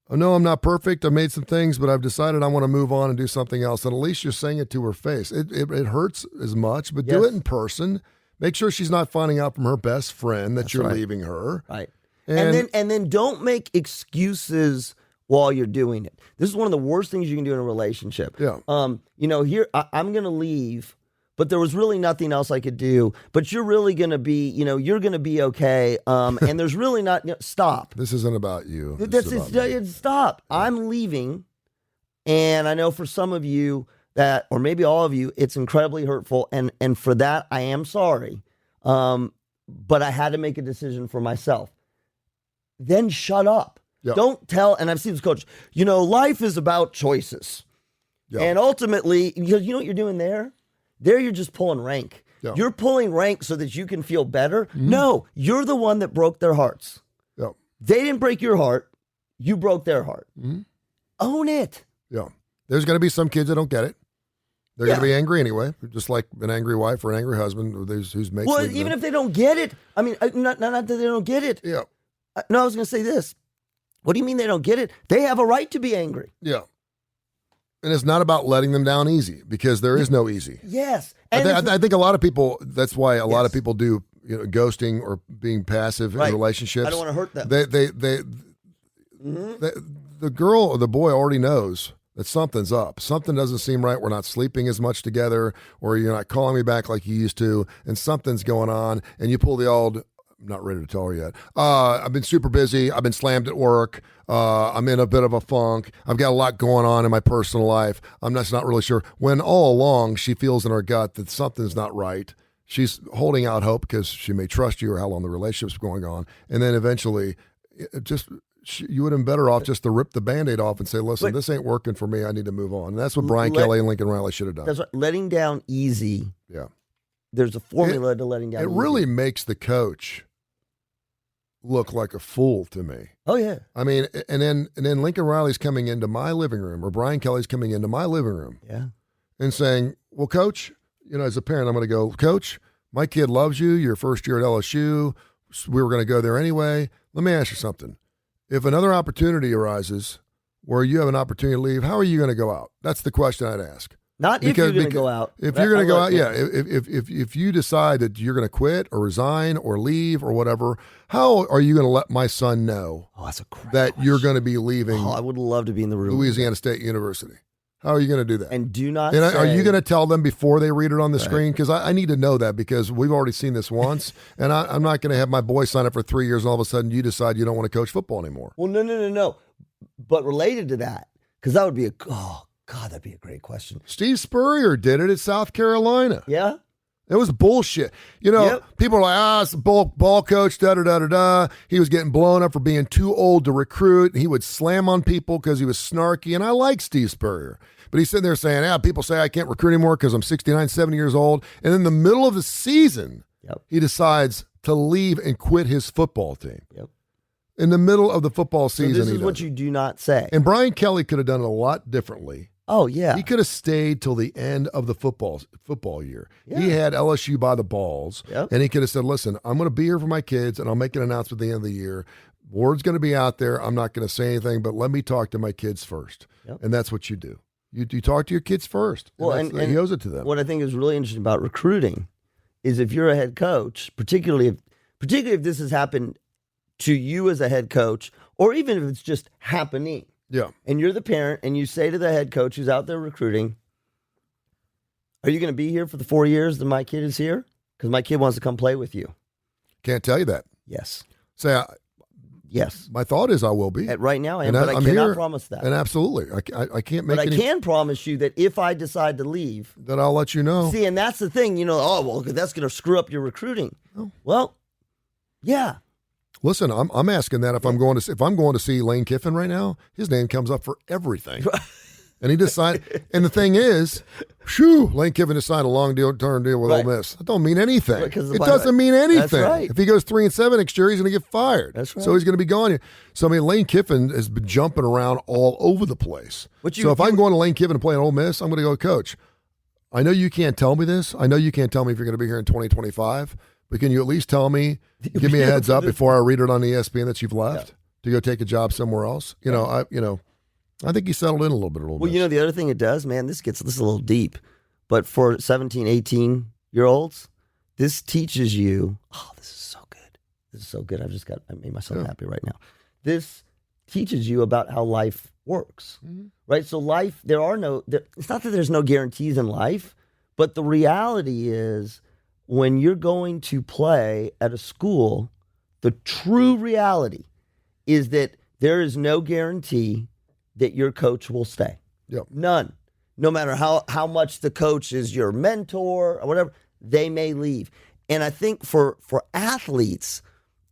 I know I'm not perfect. I made some things, but I've decided I want to move on and do something else. And at least you're saying it to her face. It hurts as much, but do it in person. Make sure she's not finding out from her best friend that you're leaving her. Right. And then don't make excuses while you're doing it. This is one of the worst things you can do in a relationship. Yeah. Here I'm going to leave, but there was really nothing else I could do. But you're really going to be, you're going to be okay. And there's really not. Stop. This isn't about you. Stop. I'm leaving, and I know for some of you that, or maybe all of you, it's incredibly hurtful, and for that I am sorry. But I had to make a decision for myself. Then shut up. Yep. Don't tell, and I've seen this coach, life is about choices. Yep. And ultimately, because you know what you're doing there? There you're just pulling rank. Yep. You're pulling rank so that you can feel better. Mm-hmm. No, you're the one that broke their hearts. Yep. They didn't break your heart. You broke their heart. Mm-hmm. Own it. Yeah. There's going to be some kids that don't get it. They're going to be angry anyway, just like an angry wife or an angry husband who's making. Well, even if they don't get it, I mean, not that they don't get it. Yeah. No, I was going to say this. What do you mean they don't get it? They have a right to be angry. Yeah. And it's not about letting them down easy, because there is no easy. Yes. I think a lot of people, that's why a lot of people do ghosting or being passive in relationships. I don't want to hurt them. The girl or the boy already knows that something's up. Something doesn't seem right. We're not sleeping as much together, or you're not calling me back like you used to, and something's going on. And you pull the old, I'm not ready to tell her yet. I've been super busy. I've been slammed at work. I'm in a bit of a funk. I've got a lot going on in my personal life. I'm just not really sure. When all along she feels in her gut that something's not right. She's holding out hope because she may trust you or how long the relationship's going on. And then eventually you would have been better off just to rip the Band-Aid off and say, listen, this ain't working for me. I need to move on. And that's what Brian Kelly and Lincoln Riley should have done. That's right. Letting down easy. Yeah. There's a formula to letting down easy. It really makes the coach look like a fool to me. Oh yeah. I mean, and then Lincoln Riley's coming into my living room, or Brian Kelly's coming into my living room, and saying, "Well, Coach, as a parent, I'm going to go, Coach, my kid loves you. Your first year at LSU. We were going to go there anyway. Let me ask you something. If another opportunity arises where you have an opportunity to leave, how are you going to go out? That's the question I'd ask. Not if you're going to go out. If you're going to go out, If you decide that you're going to quit or resign or leave or whatever, how are you going to let my son know that's a great that question. You're going to be leaving? I would love to be in the room. Louisiana State University. How are you going to do that? And do not. And are you going to tell them before they read it on the screen? Because I need to know that, because we've already seen this once, and I'm not going to have my boy sign up for 3 years and all of a sudden you decide you don't want to coach football anymore. Well, no. But related to that, Because that would be that'd be a great question. Steve Spurrier did it at South Carolina. Yeah. It was bullshit. People are like, it's a ball coach, da-da-da-da-da. He was getting blown up for being too old to recruit. He would slam on people because he was snarky, and I like Steve Spurrier. But he's sitting there saying, people say I can't recruit anymore because I'm 69, 70 years old. And in the middle of the season, he decides to leave and quit his football team. Yep. In the middle of the football season. So this is what you do not say. And Brian Kelly could have done it a lot differently. Oh, yeah. He could have stayed till the end of the football year. Yeah. He had LSU by the balls, Yep. and he could have said, listen, I'm going to be here for my kids, and I'll make an announcement at the end of the year. Word's going to be out there. I'm not going to say anything, but let me talk to my kids first. Yep. And that's what you do. You talk to your kids first. Well, and he owes it to them. What I think is really interesting about recruiting is if you're a head coach, particularly if this has happened to you as a head coach, or even if it's just happening. Yeah. And you're the parent, and you say to the head coach who's out there recruiting, are you going to be here for the 4 years that my kid is here? Because my kid wants to come play with you. Can't tell you that. Yes. Say, Yes. my thought is I will be. Right now I am, And but I I'm cannot here, promise that. And absolutely. I can't make But I any. can promise you that if I decide to leave, That I'll let you know. see, and that's the thing, that's going to screw up your recruiting. Oh. Well, yeah. Listen, I'm asking that if I'm going to see Lane Kiffin right now, his name comes up for everything. And he decided, and the thing is, Lane Kiffin just signed a long-term deal with Ole Miss. That don't mean anything. Right, it doesn't mean anything. That's right. If he goes 3-7 next year, he's going to get fired. That's right. So he's going to be gone. So I mean, Lane Kiffin has been jumping around all over the place. So if I'm going to Lane Kiffin and play at Ole Miss, I'm going to go, Coach, I know you can't tell me this. I know you can't tell me if you're going to be here in 2025. But can you at least tell me, give me a heads up before I read it on ESPN that you've left to go take a job somewhere else? I think he settled in a little bit. Well, the other thing it does, man, this is a little deep, but for 17, 18-year-olds, this teaches you, this is so good. This is so good. I made myself happy right now. This teaches you about how life works, right? So life, it's not that there's no guarantees in life, but the reality is when you're going to play at a school, the true reality is that there is no guarantee that your coach will stay. Yep. None. No matter how much the coach is your mentor or whatever, they may leave. And I think for athletes,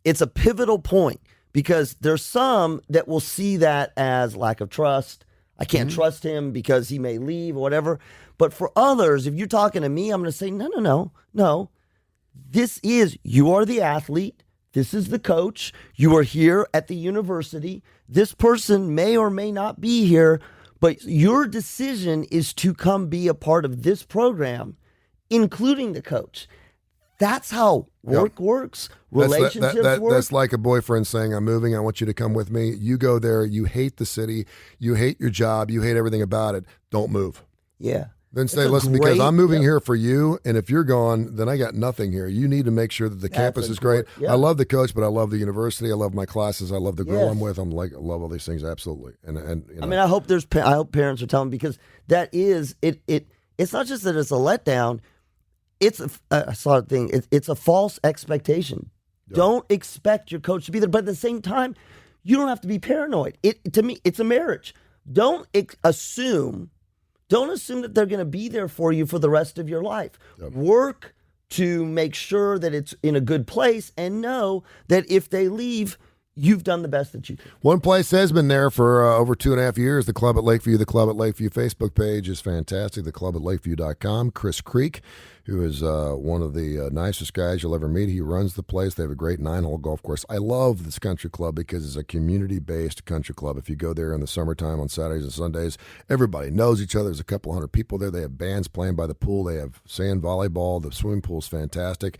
it's a pivotal point because there's some that will see that as lack of trust. I can't trust him because he may leave or whatever. But for others, if you're talking to me, I'm going to say, no. You are the athlete. This is the coach. You are here at the university. This person may or may not be here, but your decision is to come be a part of this program, including the coach. That's how work works. Relationships work. That's like a boyfriend saying, I'm moving. I want you to come with me. You go there. You hate the city. You hate your job. You hate everything about it. Don't move. Yeah. Then say, listen, because I'm moving here for you, and if you're gone, then I got nothing here. You need to make sure that the campus is great. Yeah. I love the coach, but I love the university. I love my classes. I love the girl I'm with. I love all these things, absolutely. And I mean, I hope parents are telling because that is it. It's not just that it's a letdown. It's I saw a thing. It's a false expectation. Yeah. Don't expect your coach to be there, but at the same time, you don't have to be paranoid. To me, it's a marriage. Don't assume that they're going to be there for you for the rest of your life. Yep. Work to make sure that it's in a good place and know that if they leave, you've done the best that you can. One place has been there for over 2.5 years. The Club at Lakeview. The Club at Lakeview Facebook page is fantastic. theclubatlakeview.com. Chris Creek, who is one of the nicest guys you'll ever meet. He runs the place. They have a great 9-hole golf course. I love this country club because it's a community-based country club. If you go there in the summertime on Saturdays and Sundays, everybody knows each other. There's a couple hundred people there. They have bands playing by the pool. They have sand volleyball. The swimming pool's fantastic.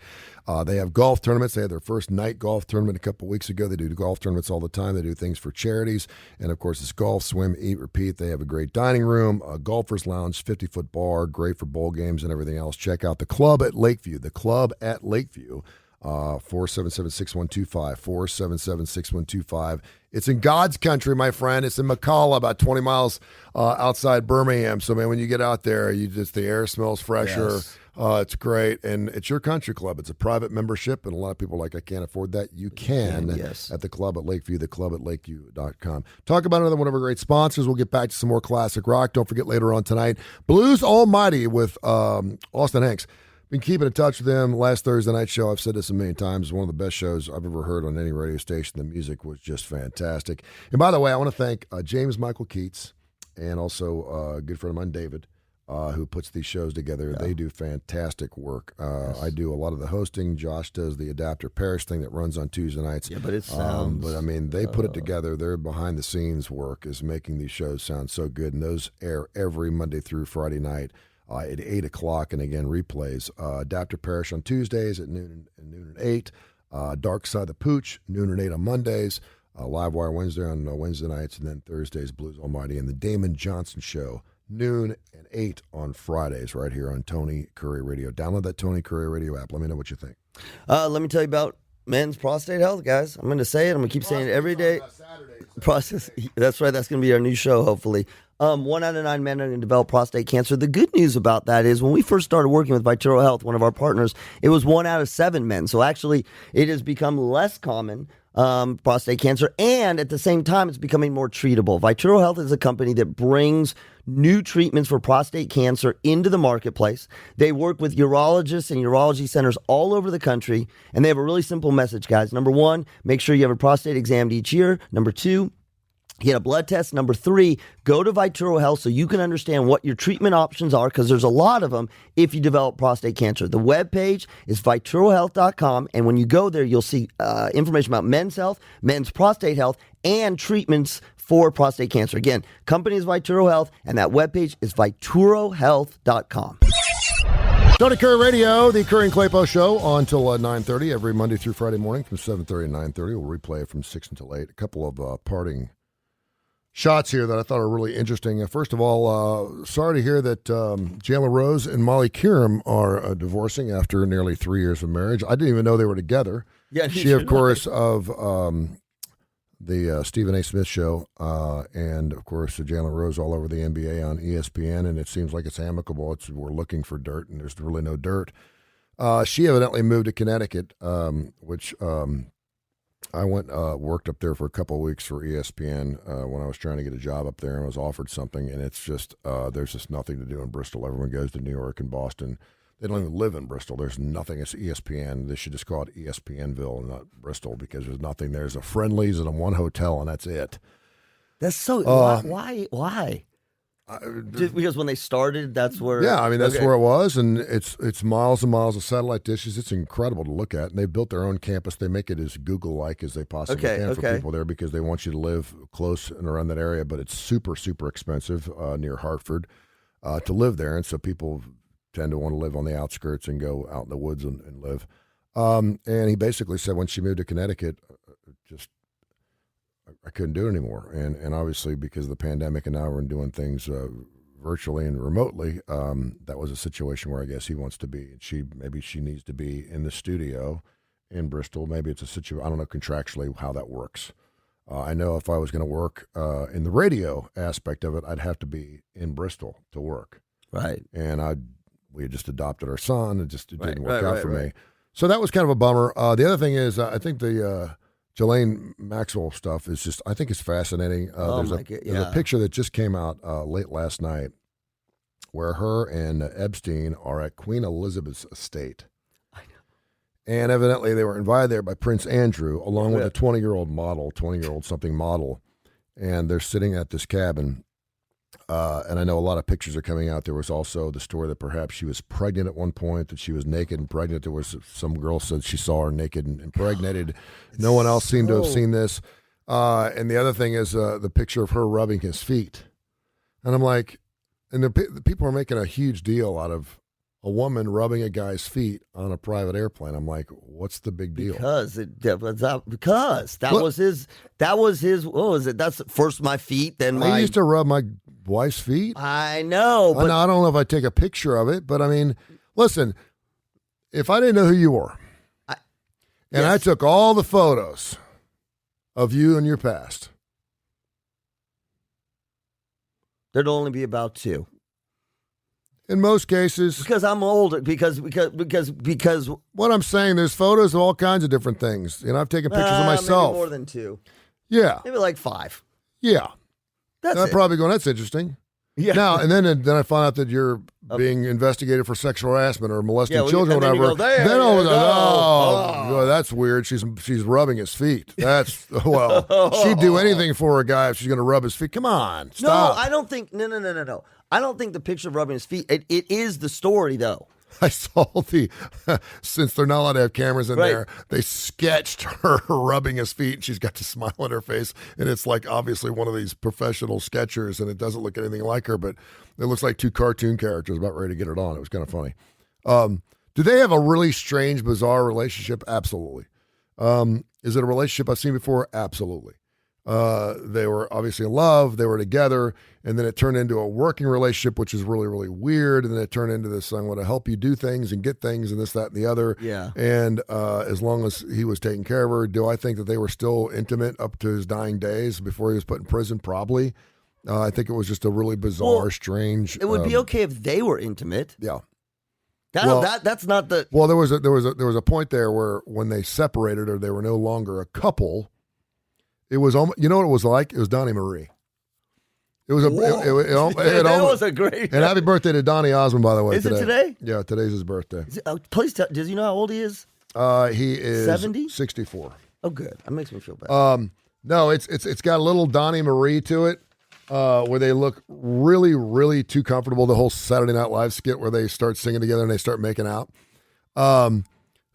They have golf tournaments. They had their first night golf tournament a couple weeks ago. They do golf tournaments all the time. They do things for charities. And, of course, it's golf, swim, eat, repeat. They have a great dining room, a golfer's lounge, 50-foot bar, great for bowl games and everything else. Check out the Club at Lakeview. The Club at Lakeview, 477-6125, 477-6125. It's in God's country, my friend. It's in McCalla, about 20 miles outside Birmingham. So, man, when you get out there, the air smells fresher. Yes. It's great, and it's your country club. It's a private membership, and a lot of people are like, I can't afford that. You can yes. at the club at Lakeview, theclub@lakeview.com. Talk about another one of our great sponsors. We'll get back to some more classic rock. Don't forget later on tonight, Blues Almighty with Austin Hanks. Been keeping in touch with them. Last Thursday night show, I've said this a million times, one of the best shows I've ever heard on any radio station. The music was just fantastic. And by the way, I want to thank James Michael Keats and also a good friend of mine, David, who puts these shows together. Yeah. They do fantastic work. Yes. I do a lot of the hosting. Josh does the Adapter Paris thing that runs on Tuesday nights. Yeah, but it sounds... but, I mean, they put it together. Their behind-the-scenes work is making these shows sound so good, and those air every Monday through Friday night at 8 o'clock, and again, replays. Adapter Parish on Tuesdays at noon and 8. Dark Side of the Pooch, noon and 8 on Mondays. Live Wire Wednesday on Wednesday nights, and then Thursdays, Blues Almighty, and the Damon Johnson Show, noon and 8 on Fridays, right here on Tony Kurre Radio. Download that Tony Kurre Radio app. Let me know what you think. Let me tell you about men's prostate health, guys. I'm going to say it. I'm going to keep saying it every day. Process. That's right. That's going to be our new show, hopefully. 1 out of 9 men are going to develop prostate cancer. The good news about that is when we first started working with Vituro Health, one of our partners, it was 1 out of 7 men. So actually, it has become less common, prostate cancer, and at the same time, it's becoming more treatable. Vituro Health is a company that brings new treatments for prostate cancer into the marketplace. They work with urologists and urology centers all over the country, and they have a really simple message, guys. Number 1, make sure you have a prostate exam each year. Number 2, get a blood test. Number 3, go to Vituro Health so you can understand what your treatment options are, because there's a lot of them if you develop prostate cancer. The webpage is viturohealth.com, and when you go there, you'll see information about men's health, men's prostate health, and treatments for prostate cancer. Again, company is Vituro Health, and that webpage is viturohealth.com. Tony Kurre Radio, the Kurre and Klapow Show, on until 9:30 every Monday through Friday morning from 7:30 to 9:30. We'll replay it from 6 until 8. A couple of parting shots here that I thought are really interesting. First of all, sorry to hear that Jayla Rose and Molly Kiram are divorcing after nearly 3 years of marriage. I didn't even know they were together. Yeah, she, of course, of the Stephen A. Smith Show, and, of course, Jayla Rose all over the NBA on ESPN, and it seems like it's amicable. We're looking for dirt, and there's really no dirt. She evidently moved to Connecticut, which... I went worked up there for a couple of weeks for ESPN when I was trying to get a job up there, and I was offered something, and it's just there's just nothing to do in Bristol. Everyone goes to New York and Boston. They don't even live in Bristol. There's nothing. It's ESPN. They should just call it ESPNville and not Bristol, because there's nothing. There's a Friendly's and one hotel, and that's it. That's so why? Just because when they started, that's where... Yeah, I mean, that's where it was, and it's miles and miles of satellite dishes. It's incredible to look at, and they built their own campus. They make it as Google-like as they possibly can for people there, because they want you to live close and around that area, but it's super, super expensive near Hartford to live there, and so people tend to want to live on the outskirts and go out in the woods and live. And he basically said when she moved to Connecticut, I couldn't do it anymore. And obviously because of the pandemic, and now we're doing things virtually and remotely, that was a situation where I guess he wants to be. Maybe she needs to be in the studio in Bristol. Maybe it's a situation, I don't know contractually how that works. I know if I was going to work in the radio aspect of it, I'd have to be in Bristol to work. Right. And we had just adopted our son. It didn't work out for me. So that was kind of a bummer. The other thing is I think the Ghislaine Maxwell stuff is just, I think it's fascinating. There's a picture that just came out late last night where her and Epstein are at Queen Elizabeth's estate. I know. And evidently they were invited there by Prince Andrew, along with a 20-year-old something model. And they're sitting at this cabin. And I know a lot of pictures are coming out. There was also the story that perhaps she was pregnant at one point, that she was naked and pregnant. There was some girl said she saw her naked and impregnated. No one else seemed to have seen this. And the other thing is the picture of her rubbing his feet. And I'm like, and the people are making a huge deal out of a woman rubbing a guy's feet on a private airplane. I'm like, what's the big deal? Because that was his. What was it? That's first my feet, then my. I used to rub my wife's feet. I know, but I don't know if I'd take a picture of it, but I mean, listen, if I didn't know who you were, I took all the photos of you in your past, there'd only be about 2. In most cases. Because I'm older. Because. What I'm saying, there's photos of all kinds of different things. I've taken pictures of myself. Maybe more than 2. Yeah. Maybe like 5. Yeah. That's I'm it. probably going, that's interesting. Yeah. Now, and then I find out that you're being investigated for sexual harassment or molesting children or whatever. Then I was like, oh, that's weird. She's rubbing his feet. That's, well, she'd do anything for a guy if she's going to rub his feet. Come on, stop. No, I don't think, no. I don't think the picture of rubbing his feet, it is the story, though. I saw since they're not allowed to have cameras in there, they sketched her rubbing his feet. And she's got the smile on her face, and it's like obviously one of these professional sketchers, and it doesn't look anything like her, but it looks like 2 cartoon characters about ready to get it on. It was kind of funny. Do they have a really strange, bizarre relationship? Absolutely. Is it a relationship I've seen before? Absolutely. They were obviously in love, they were together, and then it turned into a working relationship, which is really, really weird. And then it turned into this, I'm going to help you do things and get things and this, that, and the other. Yeah. And as long as he was taking care of her, do I think that they were still intimate up to his dying days before he was put in prison? Probably. I think it was just a really bizarre, strange. It would be okay if they were intimate. Yeah. That's not the. Well, there was a point there where when they separated or they were no longer a couple. It was almost, you know what it was like? It was Donnie Marie. It was that was a great. And happy birthday to Donnie Osmond, by the way. Is it today? Yeah, today's his birthday. Please tell. Does he know how old he is? He is 70? 64. Oh, good. That makes me feel better. No, it's got a little Donnie Marie to it, where they look really, really too comfortable. The whole Saturday Night Live skit where they start singing together and they start making out.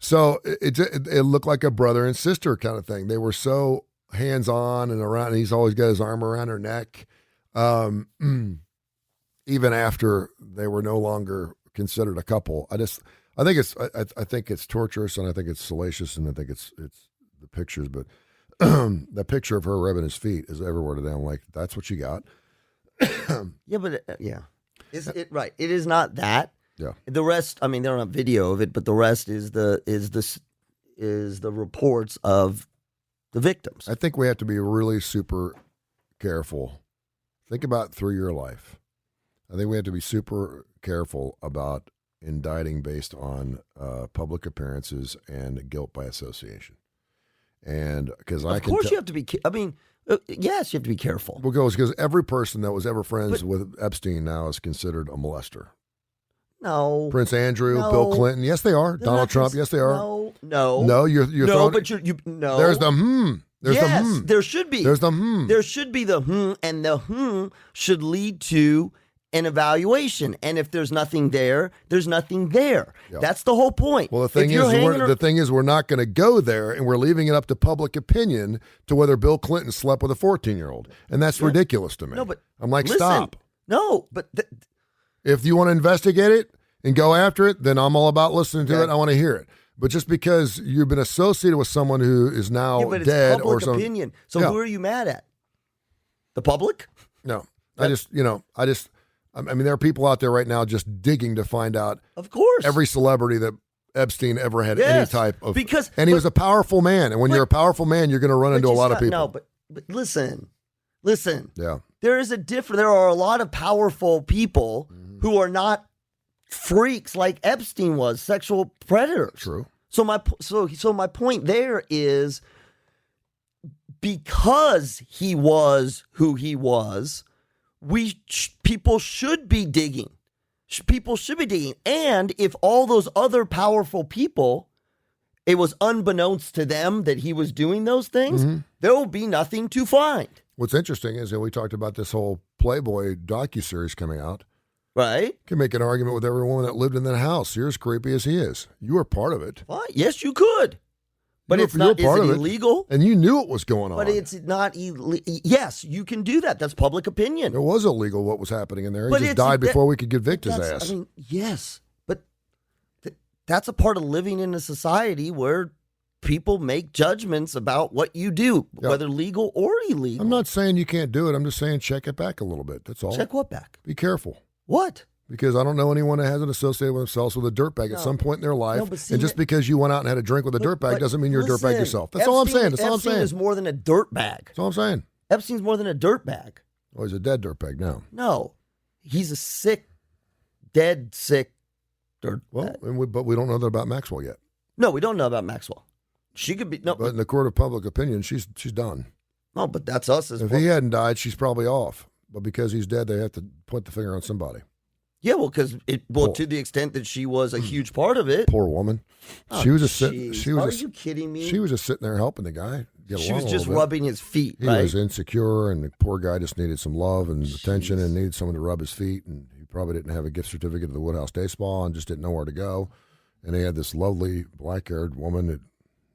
So it looked like a brother and sister kind of thing. They were so hands-on and around, and he's always got his arm around her neck, even after they were no longer considered a couple. I think it's torturous, and I think it's salacious, and I think it's the pictures, but the picture of her rubbing his feet is everywhere today. I'm like, that's what you got. Yeah, but is it right? It is not that. Yeah. The rest, I mean, they don't have video of it, but the rest is the reports of the victims. I think we have to be really super careful. Think about through your life. I think we have to be super careful about indicting based on public appearances and guilt by association. And because of course you have to be. I mean, yes, you have to be careful. Because every person that was ever friends with Epstein now is considered a molester. No. Prince Andrew, Bill Clinton. Yes, they are. Donald Trump. Yes, they are. No. You're no, throwing. but no. There's the There's the there should be. There's the There should be the and the should lead to an evaluation. And if there's nothing there, there's nothing there. Yep. That's the whole point. Well, the thing is, we're not going to go there, and we're leaving it up to public opinion to whether Bill Clinton slept with a 14-year-old, and that's ridiculous to me. No, but I'm like, listen, stop. No, but if you want to investigate it and go after it, then I'm all about listening to it. I want to hear it. But just because you've been associated with someone who is now but dead it's public opinion. So who are you mad at? The public? No. I mean, there are people out there right now just digging to find out. Of course. Every celebrity that Epstein ever had any type of. And he was a powerful man. And when you're a powerful man, you're going to run into a lot of people. No, but listen. Yeah. There are a lot of powerful people who are not freaks like Epstein was, sexual predators. True. So my point there is, because he was who he was, people should be digging. People should be digging. And if all those other powerful people, it was unbeknownst to them that he was doing those things, there will be nothing to find. What's interesting is that we talked about this whole Playboy docuseries coming out. Right? You can make an argument with every woman that lived in that house. You're as creepy as he is. You were part of it. What? Yes, you could. But it's not. Is it illegal? And you knew it was going on. But it's not illegal. Yes, you can do that. That's public opinion. It was illegal what was happening in there. He just died before we could convict his ass. I mean, yes, but that's a part of living in a society where people make judgments about what you do, whether legal or illegal. I'm not saying you can't do it. I'm just saying check it back a little bit. That's all. Check what back? Be careful. What? Because I don't know anyone that hasn't associated themselves with a dirtbag at some point in their life. And just because you went out and had a drink with a dirtbag doesn't mean you're a dirtbag yourself. That's all I'm saying. That's all I'm saying. Epstein is more than a dirtbag. That's all I'm saying. Epstein's more than a dirtbag. Oh, he's a dead dirtbag now. No. He's a sick dead, sick, or Well, but we don't know that about Maxwell yet. no, we don't know about Maxwell. She could be no, But in the court of public opinion, she's done. no, but that's us as If well. he hadn't died, she's probably off. But because he's dead, they have to point the finger on somebody. Yeah, well, because to the extent that she was a huge part of it. Poor woman. Oh, She was just jeez. sitting. Are you kidding me? She was just sitting there helping the guy get She along was a just little bit. rubbing his feet, He right? was insecure, and the poor guy just needed some love and attention, and needed someone to rub his feet. And he probably didn't have a gift certificate of the Woodhouse Day Spa, and just didn't know where to go. And he had this lovely black-haired woman that,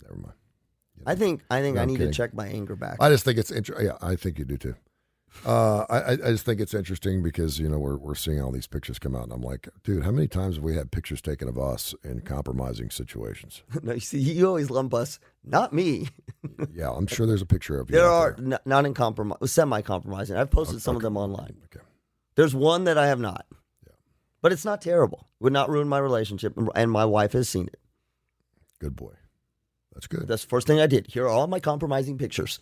never mind. I think No, I I'm need kidding. to check my anger back. I just think it's interesting. Yeah, I think you do too. I just think it's interesting because we're seeing all these pictures come out, and I'm like, dude, how many times have we had pictures taken of us in compromising situations? No, you see, you always lump us, not me. Yeah, I'm sure there's a picture of you. There out are there. not in compromise, semi-compromising. I've posted some of them online. Okay. There's one that I have not. Yeah. But it's not terrible. Would not ruin my relationship, and my wife has seen it. Good boy. That's good. That's the first thing I did. Here are all my compromising pictures.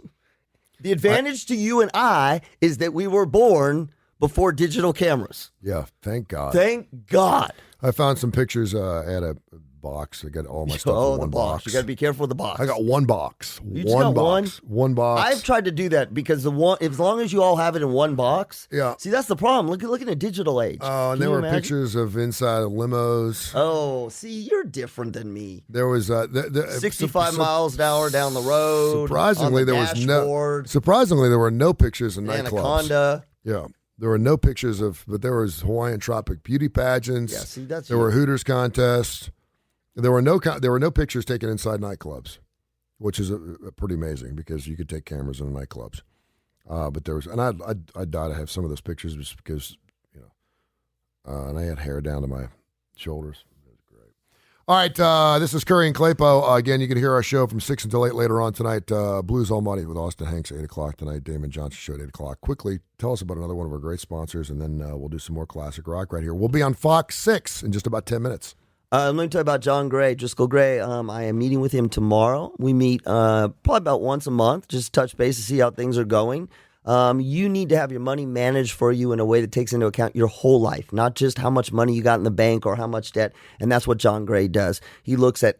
The advantage to you and I is that we were born before digital cameras. Yeah, thank God. Thank God. I found some pictures at a box. I got all my stuff Oh, in the one box. You got to be careful with the box. I got one box. You just One got box. One box. I've tried to do that because as long as you all have it in one box. Yeah. See, that's the problem. Look at a digital age. Oh, and Can there you were imagine? pictures of inside of limos. Oh, see, you're different than me. There was 65 miles an hour down the road. Surprisingly, on the there was dashboard, Surprisingly, there were no pictures of nightclubs. Anaconda. Yeah, there were no pictures but there was Hawaiian tropic beauty pageants. Yeah, see, that's there were Hooters contests. There were no pictures taken inside nightclubs, which is pretty amazing because you could take cameras in nightclubs. But there was, and I'd die to have some of those pictures just because and I had hair down to my shoulders. It was great. All right, this is Kurre and Klapow. Again, you can hear our show from 6 until 8 later on tonight. Blues Almighty with Austin Hanks, 8 o'clock tonight. Damon Johnson show at 8 o'clock. Quickly, tell us about another one of our great sponsors, and then we'll do some more classic rock right here. We'll be on Fox 6 in just about 10 minutes. Let me tell you about John Gray, Driscoll Gray. I am meeting with him tomorrow. We meet probably about once a month, just touch base to see how things are going. You need to have your money managed for you in a way that takes into account your whole life, not just how much money you got in the bank or how much debt. And that's what John Gray does. He looks at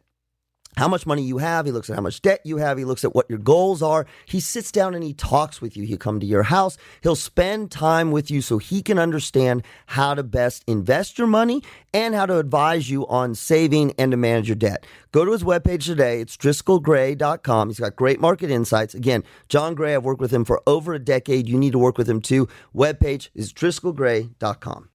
how much money you have. He looks at how much debt you have. He looks at what your goals are. He sits down and he talks with you. He'll come to your house. He'll spend time with you so he can understand how to best invest your money and how to advise you on saving and to manage your debt. Go to his webpage today. It's driscollgray.com. He's got great market insights. Again, John Gray, I've worked with him for over a decade. You need to work with him too. Webpage is driscollgray.com.